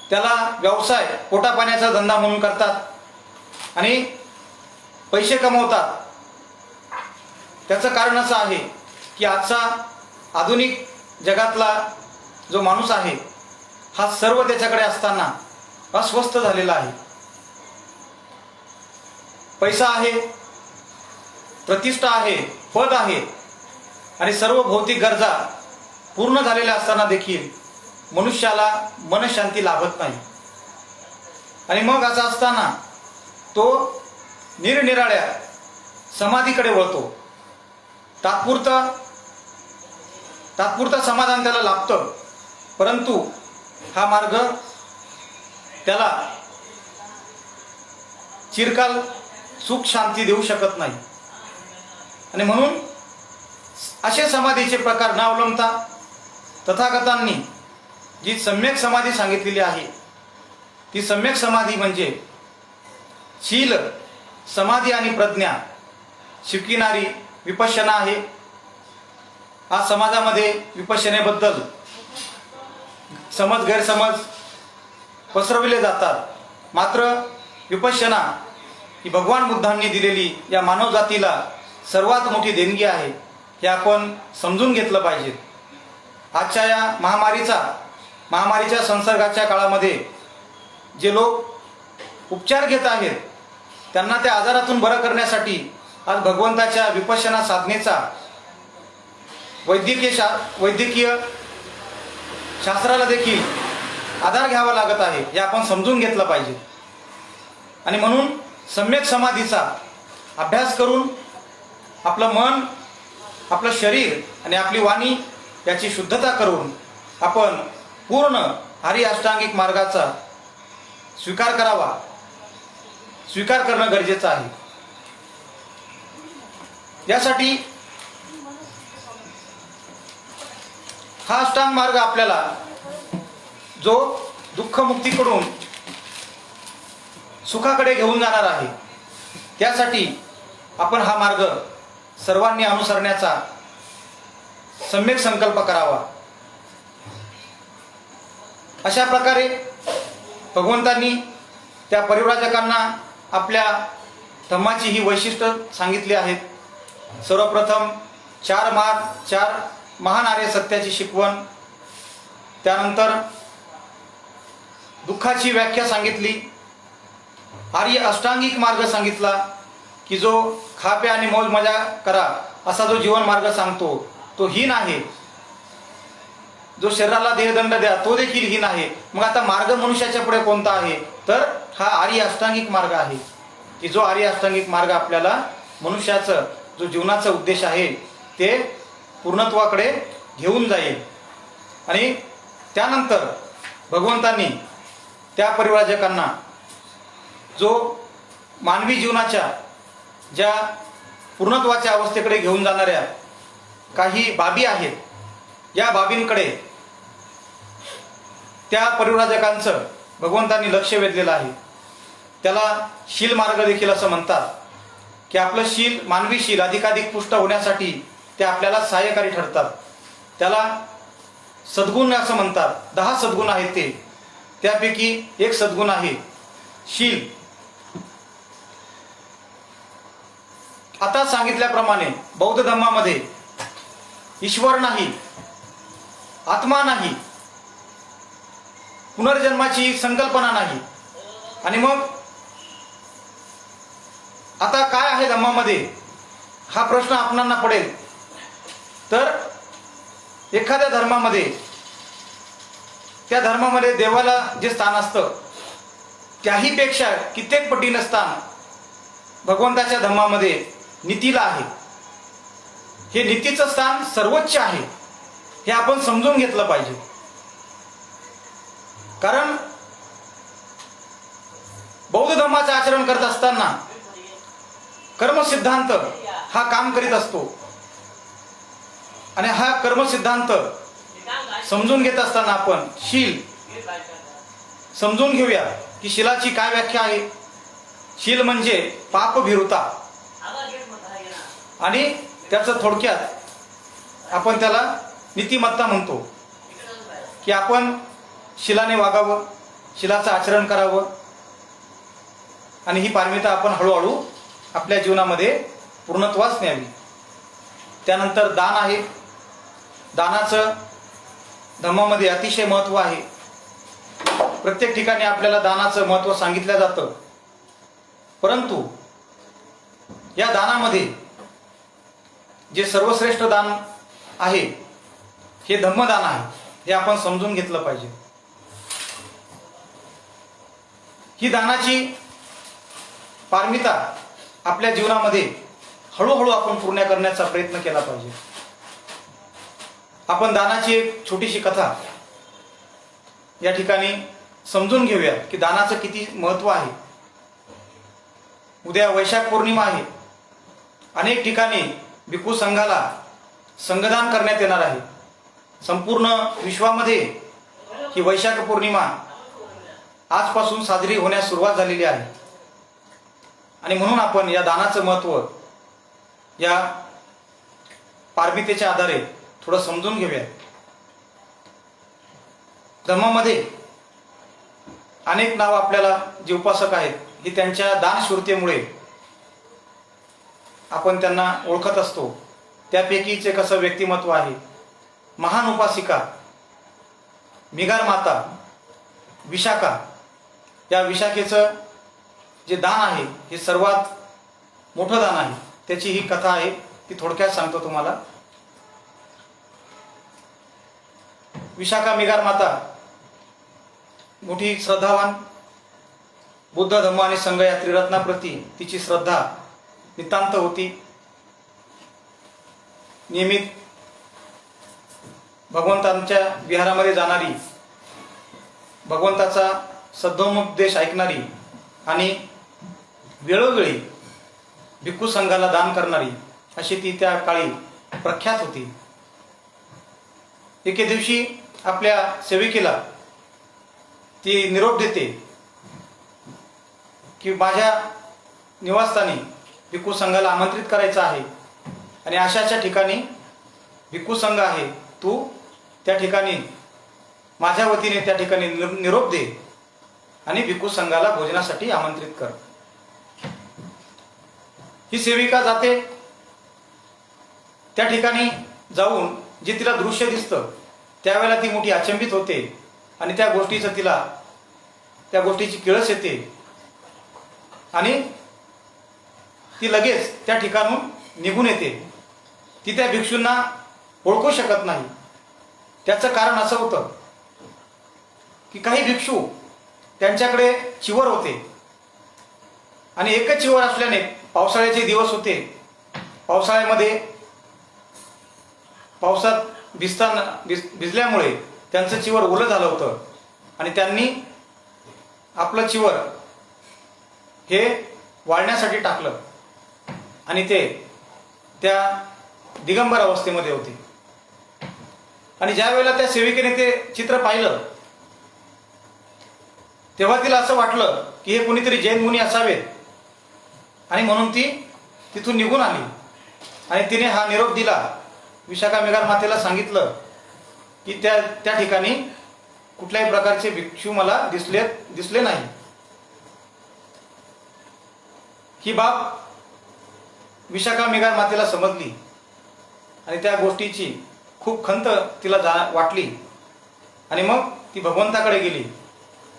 त्याला व्यवसाय, पोटापाण्याचा धंदा म्हणून करतात आणि पैसे कमवतात. त्याचं कारण असं आहे की आजचा आधुनिक जगातला जो माणूस आहे हा सर्व त्याच्याकडे असताना अस्वस्थ झालेला आहे. पैसा आहे, प्रतिष्ठा आहे, पद आहे आणि सर्व भौतिक गरजा पूर्ण झालेल्या असताना देखील मनुष्याला मनशांती लाभत नाही. आणि मग असं असताना तो निरनिराळ्या समाधीकडे वळतो. तात्पुरतं समाधान त्याला लाभतं, परंतु हा मार्ग त्याला चिरकाल सुख शांती देऊ शकत नाही. आणि म्हणून असे समाधीचे प्रकार न अवलंबता तथागतांनी जी सम्यक समाधी सांगितलेली आहे ती सम्यक समाधी म्हणजे शील, समाधी आणि प्रज्ञा शिकविणारी विपश्यना आहे. आज समाजामध्ये विपश्यनेबद्दल गैरसमज पसरविले जातात. मात्र विपश्यना ही भगवान बुद्धांनी दिलेली या मानव जातीला सर्वात मोठी देणगी आहे. हे आपण समजून घेतलं पाहिजे. आजच्या या महामारीच्या संसर्गाच्या काळामध्ये जे लोक उपचार घेत आहेत त्यांना त्या आजारातून बरं करण्यासाठी आज भगवंताच्या विपश्यना साधनेचा वैद्यकीय शास्त्राला देखील आधार घ्यावा लागत आहे. हे आपण समजून घेतलं पाहिजे. आणि म्हणून सम्यक समाधीचा अभ्यास करून आपलं मन, आपलं शरीर आणि आपली वाणी याची शुद्धता करून आपण पूर्ण हरी अष्टांगिक मार्गाचा स्वीकार करणं गरजेचं आहे. यासाठी हा अष्टांग मार्ग आपल्याला जो दुःखमुक्तीकडून सुखाकडे घेऊन जाणार आहे त्यासाठी आपण हा मार्ग सर्वांनी अनुसरण्याचा सम्यक संकल्प करावा. अशा प्रकारे भगवंतांनी त्या परिव्राजकांना आपल्या धम्माची ही वैशिष्ट्य सांगितली आहेत. सर्वप्रथम चार महान आर्य सत्याची शिकवण, त्यानंतर दुःखाची व्याख्या सांगितली, आर्य अष्टांगिक मार्ग सांगितला की जो खा प्या आणि मौज मजा करा असा जो जीवन मार्ग सांगतो तो हीन आहे. जो शरीराला देहदंड द्या तो देखील हीन आहे. मग आता मार्ग मनुष्याच्या पुढे कोणता आहे तर हा आर्य अष्टांगिक मार्ग आहे की जो आर्य अष्टांगिक मार्ग आपल्याला मनुष्याचं जो जीवनाचा उद्देश आहे ते पूर्णत्वाकडे घेऊन जाईल. आणि त्यानंतर भगवंतांनी त्या परिव्राजकांना जो मानवी जीवनाच्या ज्या पूर्णत्वाच्या अवस्थेकडे घेऊन जाणाऱ्या काही बाबी आहेत या बाबींकडे त्या परिव्राजकांचं भगवंतांनी लक्ष वेधलेलं आहे. त्याला शील मार्ग देखील असं म्हणतात की आपलं शील, मानवी शील अधिकाधिक पुष्ट होण्यासाठी ते आपल्याला सहाय्यकारी ठरतात. त्याला सद्गुण असं म्हणतात. 10 सद्गुण आहेत ते, त्यापैकी एक सद्गुण आहे शील. आता सांगितल्याप्रमाणे बौद्ध धम्मामध्ये ईश्वर नाही, आत्मा नाही, पुनर्जन्माची संकल्पना नाही. आणि मग आता काय आहे धम्मामध्ये हा प्रश्न आपणांना पडेल, तर एखाद्या धर्मामध्ये, त्या धर्मामध्ये देवाला जे स्थान असतं त्याहीपेक्षा कित्येक पटीनं स्थान भगवंताच्या धर्मामध्ये नीतीला आहे. हे नीतीचं स्थान सर्वोच्च आहे हे आपण समजून घेतलं पाहिजे. कारण बौद्ध धर्माचं आचरण करत असताना कर्मसिद्धांत हा काम करीत असतो आणि हा कर्मसिद्धांत समजून घेत असताना आपण शील समजून घेऊया की शीलाची काय व्याख्या आहे. शील म्हणजे पापभीरुता, आणि त्याचं थोडक्यात आपण त्याला नीतिमत्ता म्हणतो की आपण शीलाने वागावं, शीलाचं आचरण करावं, आणि ही पारमिता आपण हळूहळू आपल्या जीवनामध्ये पूर्णत्वास न्यावी. त्यानंतर दान आहे. दानाचं धर्मामध्ये अतिशय महत्त्व आहे. प्रत्येक ठिकाणी आपल्याला दानाचं महत्त्व सांगितलं जातं, परंतु या दानामध्ये जे सर्वश्रेष्ठ दान आहे हे धम्मदान आहे हे आपण समजून घेतलं पाहिजे. ही दानाची पारमिता आपल्या जीवनामध्ये हळूहळू आपण पूर्ण करण्याचा प्रयत्न केला पाहिजे. आपण दानाची एक छोटीशी कथा या ठिकाणी समजून घेऊया की दानाचं किती महत्त्व आहे. उद्या वैशाख पौर्णिमा आहे. अनेक ठिकाणी भिक्खू संघाला संघदान करण्यात येणार आहे. संपूर्ण विश्वामध्ये ही वैशाख पौर्णिमा आजपासून साजरी होण्यास सुरुवात झालेली आहे, आणि म्हणून आपण या दानाचं महत्त्व या पारमितेच्या आधारे थोडं समजून घेऊया. धर्मामध्ये अनेक नाव आपल्याला जे उपासक आहेत हे त्यांच्या दानशूरतेमुळे आपण त्यांना ओळखत असतो. त्यापैकीच एक असं व्यक्तिमत्व आहे महान उपासिका मिगार माता विशाखा. या विशाखेचं जे दान आहे हे सर्वात मोठं दान आहे. त्याची ही कथा आहे, ती थोडक्यात सांगतो तुम्हाला. विशाखा मिगार माता मोठी श्रद्धावान, बुद्ध धम्म आणि संघ या त्रिरत्नाप्रती तिची श्रद्धा नितांत होती. नियमित भगवंतांच्या विहारामध्ये जाणारी, भगवंताचा सद्धोपदेश ऐकणारी आणि वेळोवेळी भिक्खू संघाला दान करणारी अशी ती त्या काळी प्रख्यात होती. एके दिवशी आपल्या सेविकेला ती निरोप देते की माझ्या निवासस्थानी भिक्खू संघाला आमंत्रित करायचं आहे, आणि अशाच्या ठिकाणी भिक्खू संघ आहे, तू त्या ठिकाणी माझ्या वतीने त्या ठिकाणी निरोप दे आणि भिक्खू संघाला भोजनासाठी आमंत्रित कर. ही सेविका जाते. त्या ठिकाणी जाऊन जे तिला दृश्य दिसतं त्यावेळेला ती मोठी अचंबित होते, आणि त्या गोष्टीची किळस येते, आणि ती लगेच त्या ठिकाणून निघून येते. ती त्या भिक्षूंना ओळखू शकत नाही. त्याचं कारण असं होतं की काही भिक्षू त्यांच्याकडे चिवर होते, आणि एकच चिवर असल्याने पावसाळ्याचे दिवस होते. पावसाळ्यामध्ये पावसात भिजल्यामुळे त्यांचं चिवर ओलं झालं होतं, आणि त्यांनी आपलं चिवर हे वाळण्यासाठी टाकलं, आणि ते त्या दिगंबर अवस्थेमध्ये होते. आणि ज्या वेळेला त्या सेविकेने ते चित्र पाहिलं तेव्हा तिला असं वाटलं की हे कोणीतरी जैन मुनी असावेत, आणि म्हणून ती तिथून निघून आली. आणि तिने हा निरोप दिला. विशाखा मिगार मातेला सांगितलं की त्या ठिकाणी कुठल्याही प्रकारचे भिक्षू मला दिसले नाही. ही बाब विशाखा मिगार मातेला समजली, आणि त्या गोष्टीची खूप खंत तिला वाटली, आणि मग ती भगवंताकडे गेली.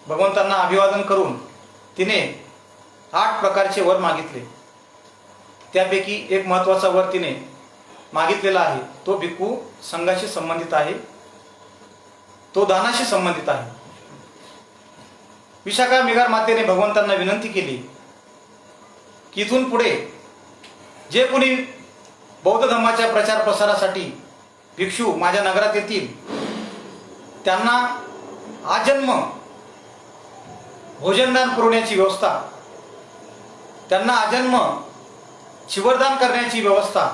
भगवंतांना अभिवादन करून तिने 8 प्रकारचे वर मागितले. त्यापैकी एक महत्त्वाचा वर तिने मागितलेला आहे तो भिक्खू संघाशी संबंधित आहे, तो दानाशी संबंधित आहे. विशाखा मिगार मातेने भगवंतांना विनंती केली की इथून पुढे जे कोणी बौद्ध धर्माच्या प्रचार प्रसारासाठी भिक्षू माझ्या नगरात येतील त्यांना आजन्म भोजनदान पुरवण्याची व्यवस्था, त्यांना आजन्म शिवरदान करण्याची व्यवस्था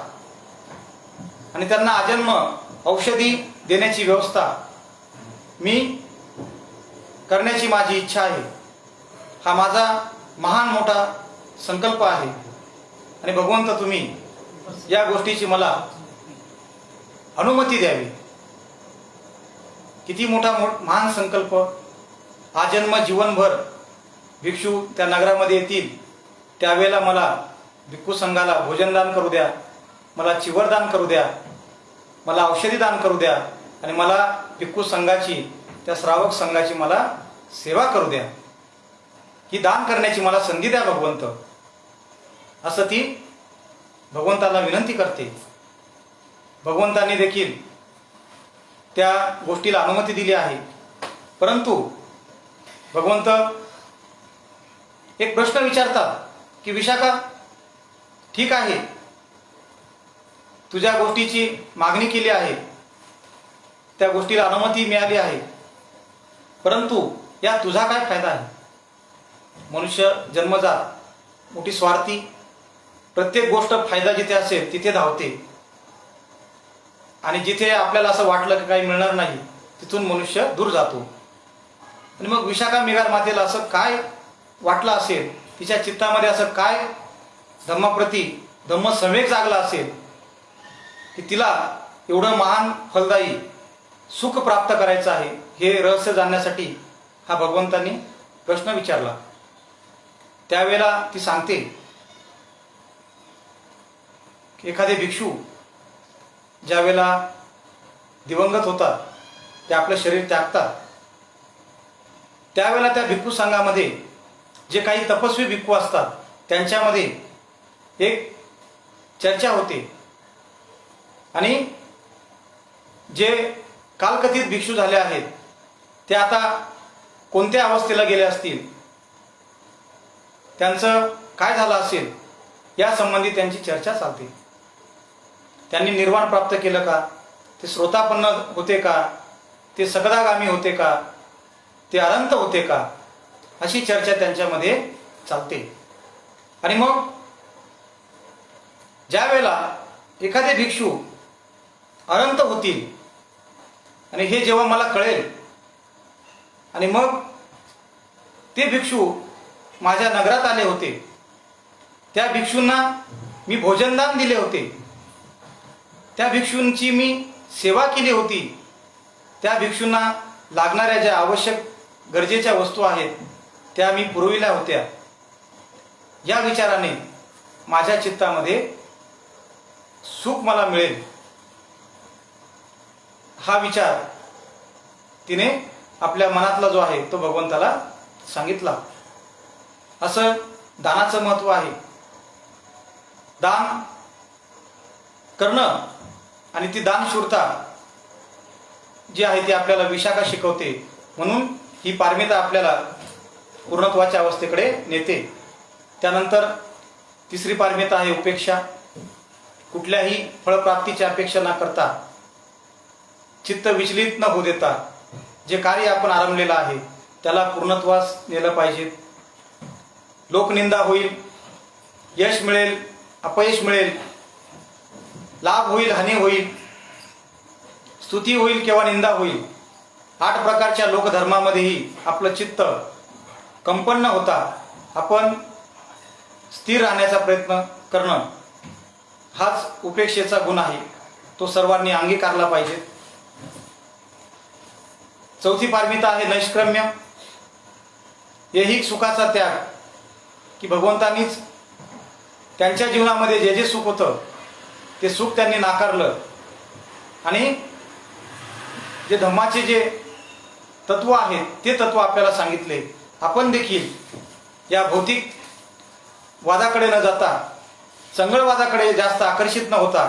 आणि त्यांना आजन्म औषधी देण्याची व्यवस्था मी करण्याची माझी इच्छा आहे. हा माझा महान मोठा संकल्प आहे आणि भगवंत तुम्ही या गोष्टीची मला अनुमती द्यावी. किती मोठा महान संकल्प. आजन्म जीवनभर भिक्षू त्या नगरामध्ये येतील त्यावेळेला मला भिक्खू संघाला भोजनदान करू द्या, मला चिवरदान करू द्या, मला औषधी दान करू द्या आणि मला भिक्खू संघाची त्या श्रावक संघाची मला सेवा करू द्या. ही दान करण्याची मला संधी द्या भगवंत, असं ती भगवंताला विनंती करते. भगवंतांनी देखील त्या गोष्टीला अनुमती दिली आहे. परंतु भगवंत एक प्रश्न विचारतात की विशाखा, ठीक आहे, तुझ्या गोष्टीची मागणी केली आहे, त्या गोष्टीला अनुमती मिळाली आहे, परंतु या तुझा काय फायदा आहे? मनुष्य जन्मजात मोठी स्वार्थी, प्रत्येक गोष्ट फायदा जिथे असेल तिथे धावते आणि जिथे आपल्याला असं वाटलं की काही मिळणार नाही तिथून मनुष्य दूर जातो. आणि मग विशाखा मिगार मातेला असं काय वाटलं असेल, तिच्या चित्तामध्ये असं काय धम्माप्रती धम्मसंवेग जागला असेल की तिला एवढं महान फलदायी सुख प्राप्त करायचं आहे. हे रहस्य जाणण्यासाठी हा भगवंतांनी प्रश्न विचारला. त्यावेळेला ती सांगते की एखादे भिक्षू ज्या वेळेला दिवंगत होतात, ते आपलं शरीर त्यागतात, त्यावेळेला त्या भिक्खू संघामध्ये जे काही तपस्वी भिक्खू असतात त्यांच्यामध्ये एक चर्चा होते आणि जे कालकथित भिक्षू झाले आहेत ते आता कोणत्या अवस्थेला गेले असतील, त्यांचं काय झालं असेल या संबंधी त्यांची चर्चा चालते. त्यांनी निर्वाण प्राप्त केलं का, ते श्रोतापन्न होते का, ते सकदागामी होते का, ते अनंत होते का, अशी चर्चा त्यांच्यामध्ये चालते. आणि मग ज्या वेळेला एखादे भिक्षू अनंत होतील आणि हे जेव्हा मला कळेल आणि मग ते भिक्षू माझ्या नगरात आले होते, त्या भिक्षूंना मी भोजनदान दिले होते, त्या भिक्षूंची मी सेवा केली होती, त्या भिक्षूंना लागणाऱ्या ज्या आवश्यक गरजेच्या वस्तू आहेत त्या मी पुरविल्या होत्या, या विचाराने माझ्या चित्तामध्ये सुख मला मिळेल हा विचार तिने आपल्या मनातला जो आहे तो भगवंताला सांगितला. असं दानाचं महत्त्व आहे. दान करणं आणि ती दानशूरता जी आहे ती आपल्याला विशाखा शिकवते. म्हणून ही पारमिता आपल्याला पूर्णत्वाच्या अवस्थेकडे नेते. त्यानंतर तिसरी पारमिता आहे उपेक्षा. कुठल्याही फळप्राप्तीची अपेक्षा न करता, चित्त विचलित न होऊ देता जे कार्य आपण आरंभलेलं आहे त्याला पूर्णत्वास नेलं पाहिजे. लोकनिंदा होईल, यश मिळेल, अपयश मिळेल, लाभ होईल, हानी होईल, स्तुती होईल किंवा निंदा होईल, 8 प्रकारच्या लोकधर्मामध्येही आपलं चित्त कंपन न होता आपण स्थिर राहण्याचा प्रयत्न करणं हाच उपेक्षेचा गुण आहे. तो सर्वांनी अंगीकारला पाहिजे. चौथी पारमिता आहे नैष्क्रम्य. ऐहिक सुखाचा त्याग, की भगवंतांनीच त्यांच्या जीवनामध्ये जे जे सुख होतं ते सुख त्यांनी नाकारलं आणि जे धम्माचे जे तत्व आहेत ते तत्व आपल्याला सांगितले. आपण देखील या भौतिक वादाकडे न जाता चंगळवादाकडे जास्त आकर्षित न होता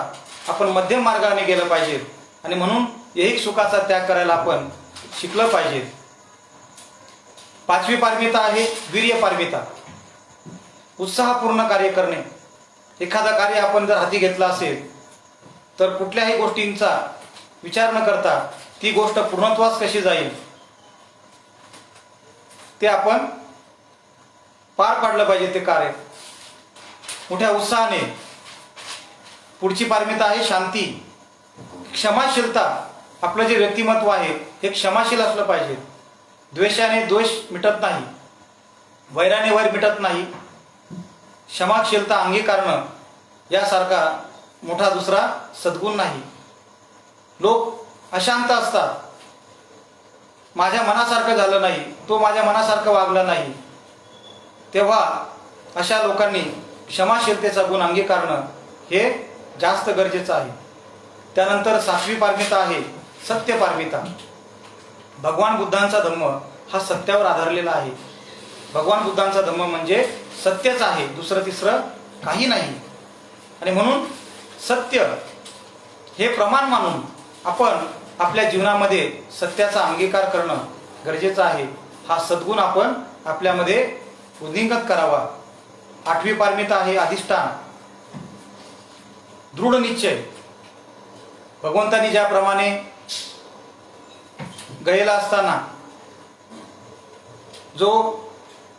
आपण मध्यम मार्गाने गेलं पाहिजे आणि म्हणून ऐहिक सुखाचा त्याग करायला आपण शिकलं पाहिजे. 5वी पारमिता आहे वीर्य पारमिता. उत्साहपूर्ण कार्य करणे. एखादा कार्य आपण जर हाती घेतला असेल तर कुठल्याही गोष्टींचा विचार न करता ती गोष्ट पूर्णत्वास कशी जाईल ते आपण पार पाडलं पाहिजे. ते कार्य मोठ्या उत्साहाने. पुढची पारमिता आहे शांती. क्षमाशीलता. आपलं जे व्यक्तिमत्व आहे हे क्षमाशील असलं पाहिजे. द्वेषाने द्वेष मिटत नाही, वैराने वैर मिटत नाही. क्षमाशीलता अंगीकारणं यासारखा मोठा दुसरा सद्गुण नाही. लोक अशांत असतात. माझ्या मनासारखं झालं नाही, तो माझ्या मनासारखं वागला नाही, तेव्हा अशा लोकांनी क्षमाशीलतेचा गुण अंगीकारणं हे जास्त गरजेचं आहे. त्यानंतर 7वी पारमिता आहे सत्य पारमिता. भगवान बुद्धांचा धम्म हा सत्यावर आधारलेला आहे. भगवान बुद्धांचा धम्म म्हणजे सत्यच आहे, दुसरं तिसरं काही नाही. आणि म्हणून सत्य हे प्रमाण मानून आपण आपल्या जीवनामध्ये सत्याचा अंगीकार करणं गरजेचं आहे. हा सद्गुण आपण आपल्यामध्ये वृद्धिंगत करावा. 8वी पारमिता आहे अधिष्ठान. दृढ निश्चय. भगवंतांनी ज्याप्रमाणे गयेला असताना जो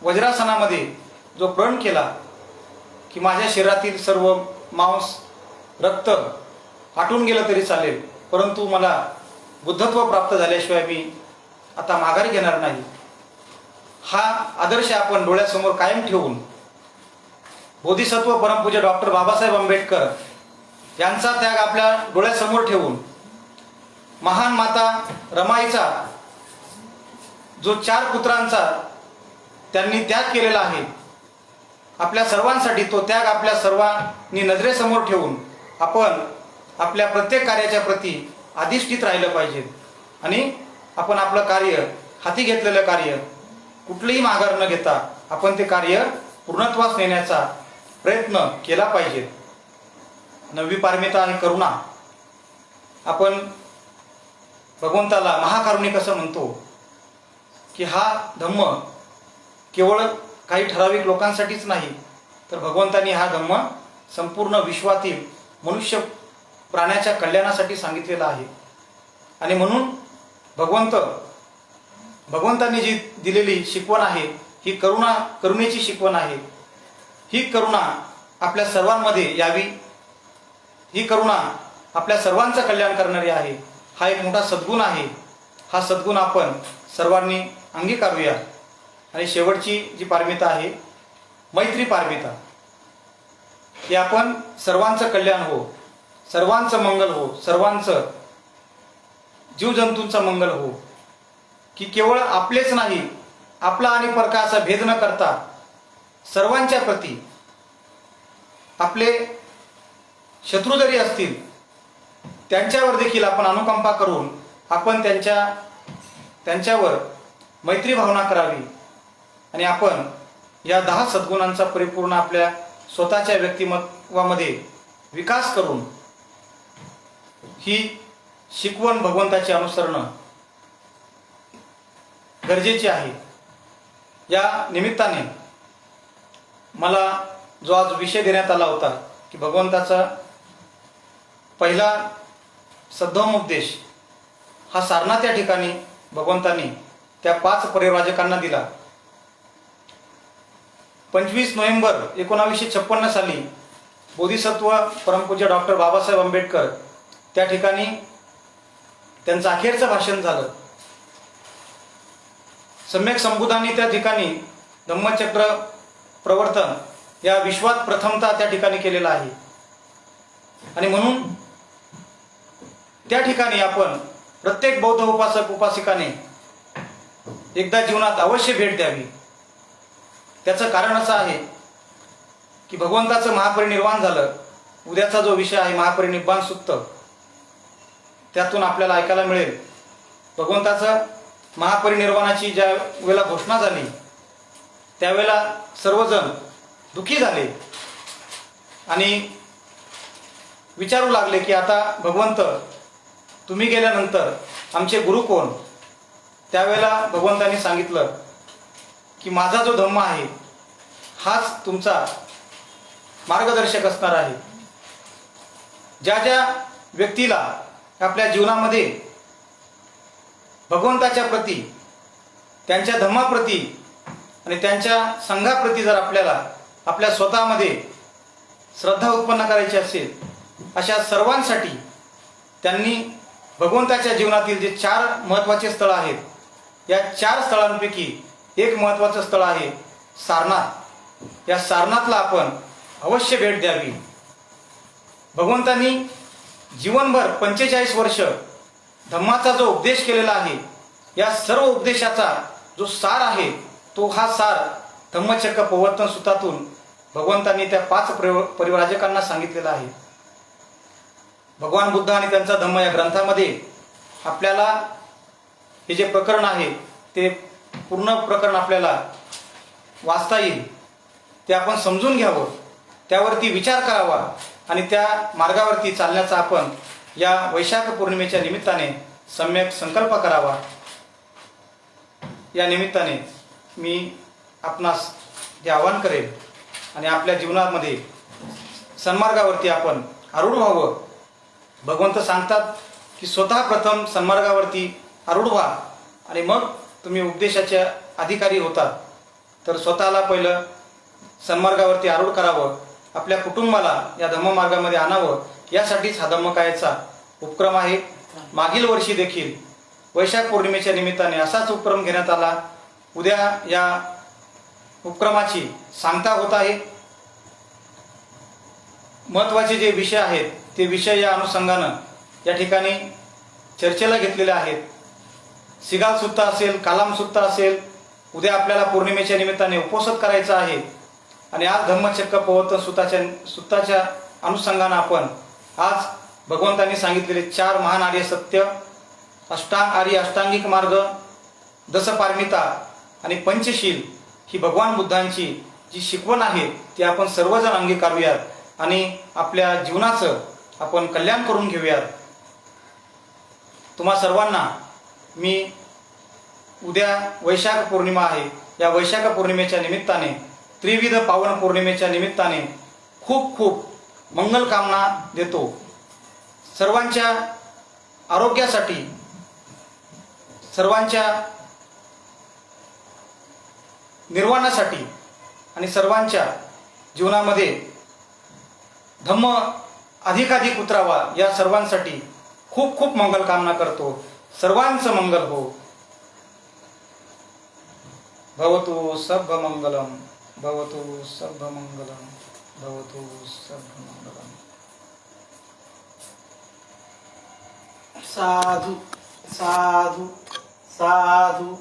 वज्रासनामध्ये जो प्रण केला की माझ्या शरीरातील सर्व मांस रक्त आटून गेलं तरी चालेल, परंतु मला बुद्धत्व प्राप्त झाल्याशिवाय मी आता माघार घेणार नाही, हा आदर्श आपण डोळ्यासमोर कायम ठेवून बोधिसत्व परमपूज्य डॉक्टर बाबासाहेब आंबेडकर यांचा त्याग आपल्या डोळ्यासमोर ठेवून महान माता रमाईचा जो 4 पुत्रांचा त्यांनी त्याग केलेला आहे आपल्या सर्वांसाठी, तो त्याग आपल्या सर्वांनी नजरेसमोर ठेवून आपण आपल्या प्रत्येक कार्याच्या प्रती अधिष्ठित राहिलं पाहिजे. आणि आपण आपलं कार्य, हाती घेतलेलं कार्य कुठलंही माघार न घेता आपण ते कार्य पूर्णत्वास नेण्याचा प्रयत्न केला पाहिजे. 9वी पारमिता आहे करुणा. आपण भगवंताला महाकारुणिक असं म्हणतो की हा धम्म केवळ काही ठराविक लोकांसाठीच नाही, तर भगवंतांनी हा धम्म संपूर्ण विश्वातील मनुष्य प्राण्याच्या कल्याणासाठी सांगितलेला आहे. आणि म्हणून भगवंतांनी जी दिलेली शिकवण आहे ही करुणेची शिकवण आहे. ही करुणा आपल्या सर्वांमध्ये यावी. ही करुणा आपल्या सर्वांचं कल्याण करणारी आहे. हा एक मोठा सद्गुण आहे. हा सद्गुण आपण सर्वांनी अंगीकारूया. आणि शेवटची जी पारमिता आहे मैत्री पारमिता. की आपण सर्वांचं कल्याण हो, सर्वांचं मंगल हो, सर्वांचं जीवजंतूंचं मंगल हो. की केवळ आपलेच नाही, आपला आणि परका असा भेद न करता सर्वांच्या प्रती, आपले शत्रू जरी असतील त्यांच्यावर देखील आपण अनुकंपा करून आपण त्यांच्यावर मैत्री भावना करावी. आणि आपण या 10 सद्गुणांचा परिपूर्ण आपल्या स्वतःच्या व्यक्तिमत्वामध्ये विकास करून ही शिकवण भगवंताची अनुसरणं गरजेची आहे. या निमित्ताने मला जो आज विषय देण्यात आला होता की भगवंताचा पहिला सद्धम्मोपदेश हा सारनाथ या ठिकाणी भगवंतांनी त्या 5 परिव्राजकांना दिला. 25 नोव्हेंबर 1956 साली बोधिसत्व परमपूज्य डॉक्टर बाबासाहेब आंबेडकर त्या ठिकाणी त्यांचं अखेरचं भाषण झालं. सम्यक संबुधांनी त्या ठिकाणी धम्मचक्र प्रवर्तन या विश्वात प्रथमता त्या ठिकाणी केलेला आहे. आणि म्हणून त्या ठिकाणी आपण प्रत्येक बौद्ध उपासक उपासिकाने एकदा जीवनात अवश्य भेट द्यावी. त्याचं कारण असं आहे की भगवंताचं महापरिनिर्वाण झालं. उद्याचा जो विषय आहे महापरिनिर्वाण सुत्त, त्यातून आपल्याला ऐकायला मिळेल भगवंताचं महापरिनिर्वाणाची ज्या वेळेला घोषणा झाली त्यावेळेला सर्वजण दुःखी झाले. आणि विचारू लागले की आता भगवंत तुम्ही गेल्यानंतर आमचे गुरु कोण? त्यावेळेला भगवंतांनी सांगितलं की माझा जो धम्म आहे हाच तुमचा मार्गदर्शक असणार आहे. ज्या ज्या व्यक्तीला आपल्या जीवनामध्ये भगवंताच्या प्रती, त्यांच्या धम्माप्रती आणि त्यांच्या संघाप्रती जर आपल्याला आपल्या स्वतःमध्ये श्रद्धा उत्पन्न करायची असेल, अशा सर्वांसाठी त्यांनी भगवंताच्या जीवनातील जे 4 महत्त्वाचे स्थळ आहेत, या 4 स्थळांपैकी एक महत्त्वाचं स्थळ आहे सारनाथ. या सारनाथला आपण अवश्य भेट द्यावी. भगवंतांनी जीवनभर 45 वर्ष धम्माचा जो उपदेश केलेला आहे, या सर्व उपदेशाचा जो सार आहे तो हा सार धम्मचक्र प्रवर्तन सूत्रातून भगवंतांनी त्या 5 परिव्राजकांना सांगितलेला आहे. भगवान बुद्ध आणि त्यांचा धम्म या ग्रंथामध्ये आपल्याला हे जे प्रकरण आहे ते पूर्ण प्रकरण आपल्याला वाचता येईल. ते आपण समजून घ्यावं, त्यावरती विचार करावा आणि त्या मार्गावरती चालण्याचा आपण या वैशाख पौर्णिमेच्या निमित्ताने सम्यक संकल्प करावा. या निमित्ताने मी आपणास हे आवाहन करेन आणि आपल्या जीवनामध्ये सन्मार्गावरती आपण आरूढ व्हावं. भगवंत सांगतात की स्वतः प्रथम सन्मार्गावरती आरूढ व्हा आणि मग तुम्ही उपदेशाचे अधिकारी होतात. तर स्वतःला पहिलं सन्मार्गावरती आरूढ करावं, आपल्या कुटुंबाला या धम्ममार्गामध्ये आणावं, यासाठीच हा धम्मकायाचा उपक्रम आहे. मागील वर्षी देखील वैशाख पौर्णिमेच्या निमित्ताने असाच उपक्रम घेण्यात आला. उद्या या उपक्रमाची सांगता होत आहे. महत्त्वाचे जे विषय आहेत ते विषय या अनुषंगानं या ठिकाणी चर्चेला घेतलेले आहेत. सिगाल सुत्ता असेल, कालाम सुत्ता असेल. उद्या आपल्याला पौर्णिमेच्या निमित्ताने उपवास करायचा आहे आणि आज धम्मचक्र प्रवर्तन सुत्ताच्या अनुषंगानं आपण आज भगवंतांनी सांगितलेले 4 महान आर्य सत्य, आर्य अष्टांगिक मार्ग, दशपारमिता आणि पंचशील ही भगवान बुद्धांची जी शिकवण आहे ती आपण सर्वजण अंगीकारूयात आणि आपल्या जीवनाचं आपण कल्याण करून घेऊयात. तुम्हा सर्वांना मी उद्या वैशाख पौर्णिमा आहे, या वैशाख पौर्णिमेच्या निमित्ताने, त्रिविध पावन पौर्णिमेच्या निमित्ताने खूप खूप मंगल कामना देतो. सर्वांच्या आरोग्यासाठी, सर्वांच्या निर्वाणासाठी आणि सर्वांच्या जीवनामध्ये धम्म अधिकाधिक उतरावा या सर्वांसाठी खूप खूप मंगल कामना करतो. सर्वांचं मंगल हो. भवतु सर्वमंगलम, भवतु सर्वमंगलम, भवतु सर्वमंगलम. साधु साधु साधु.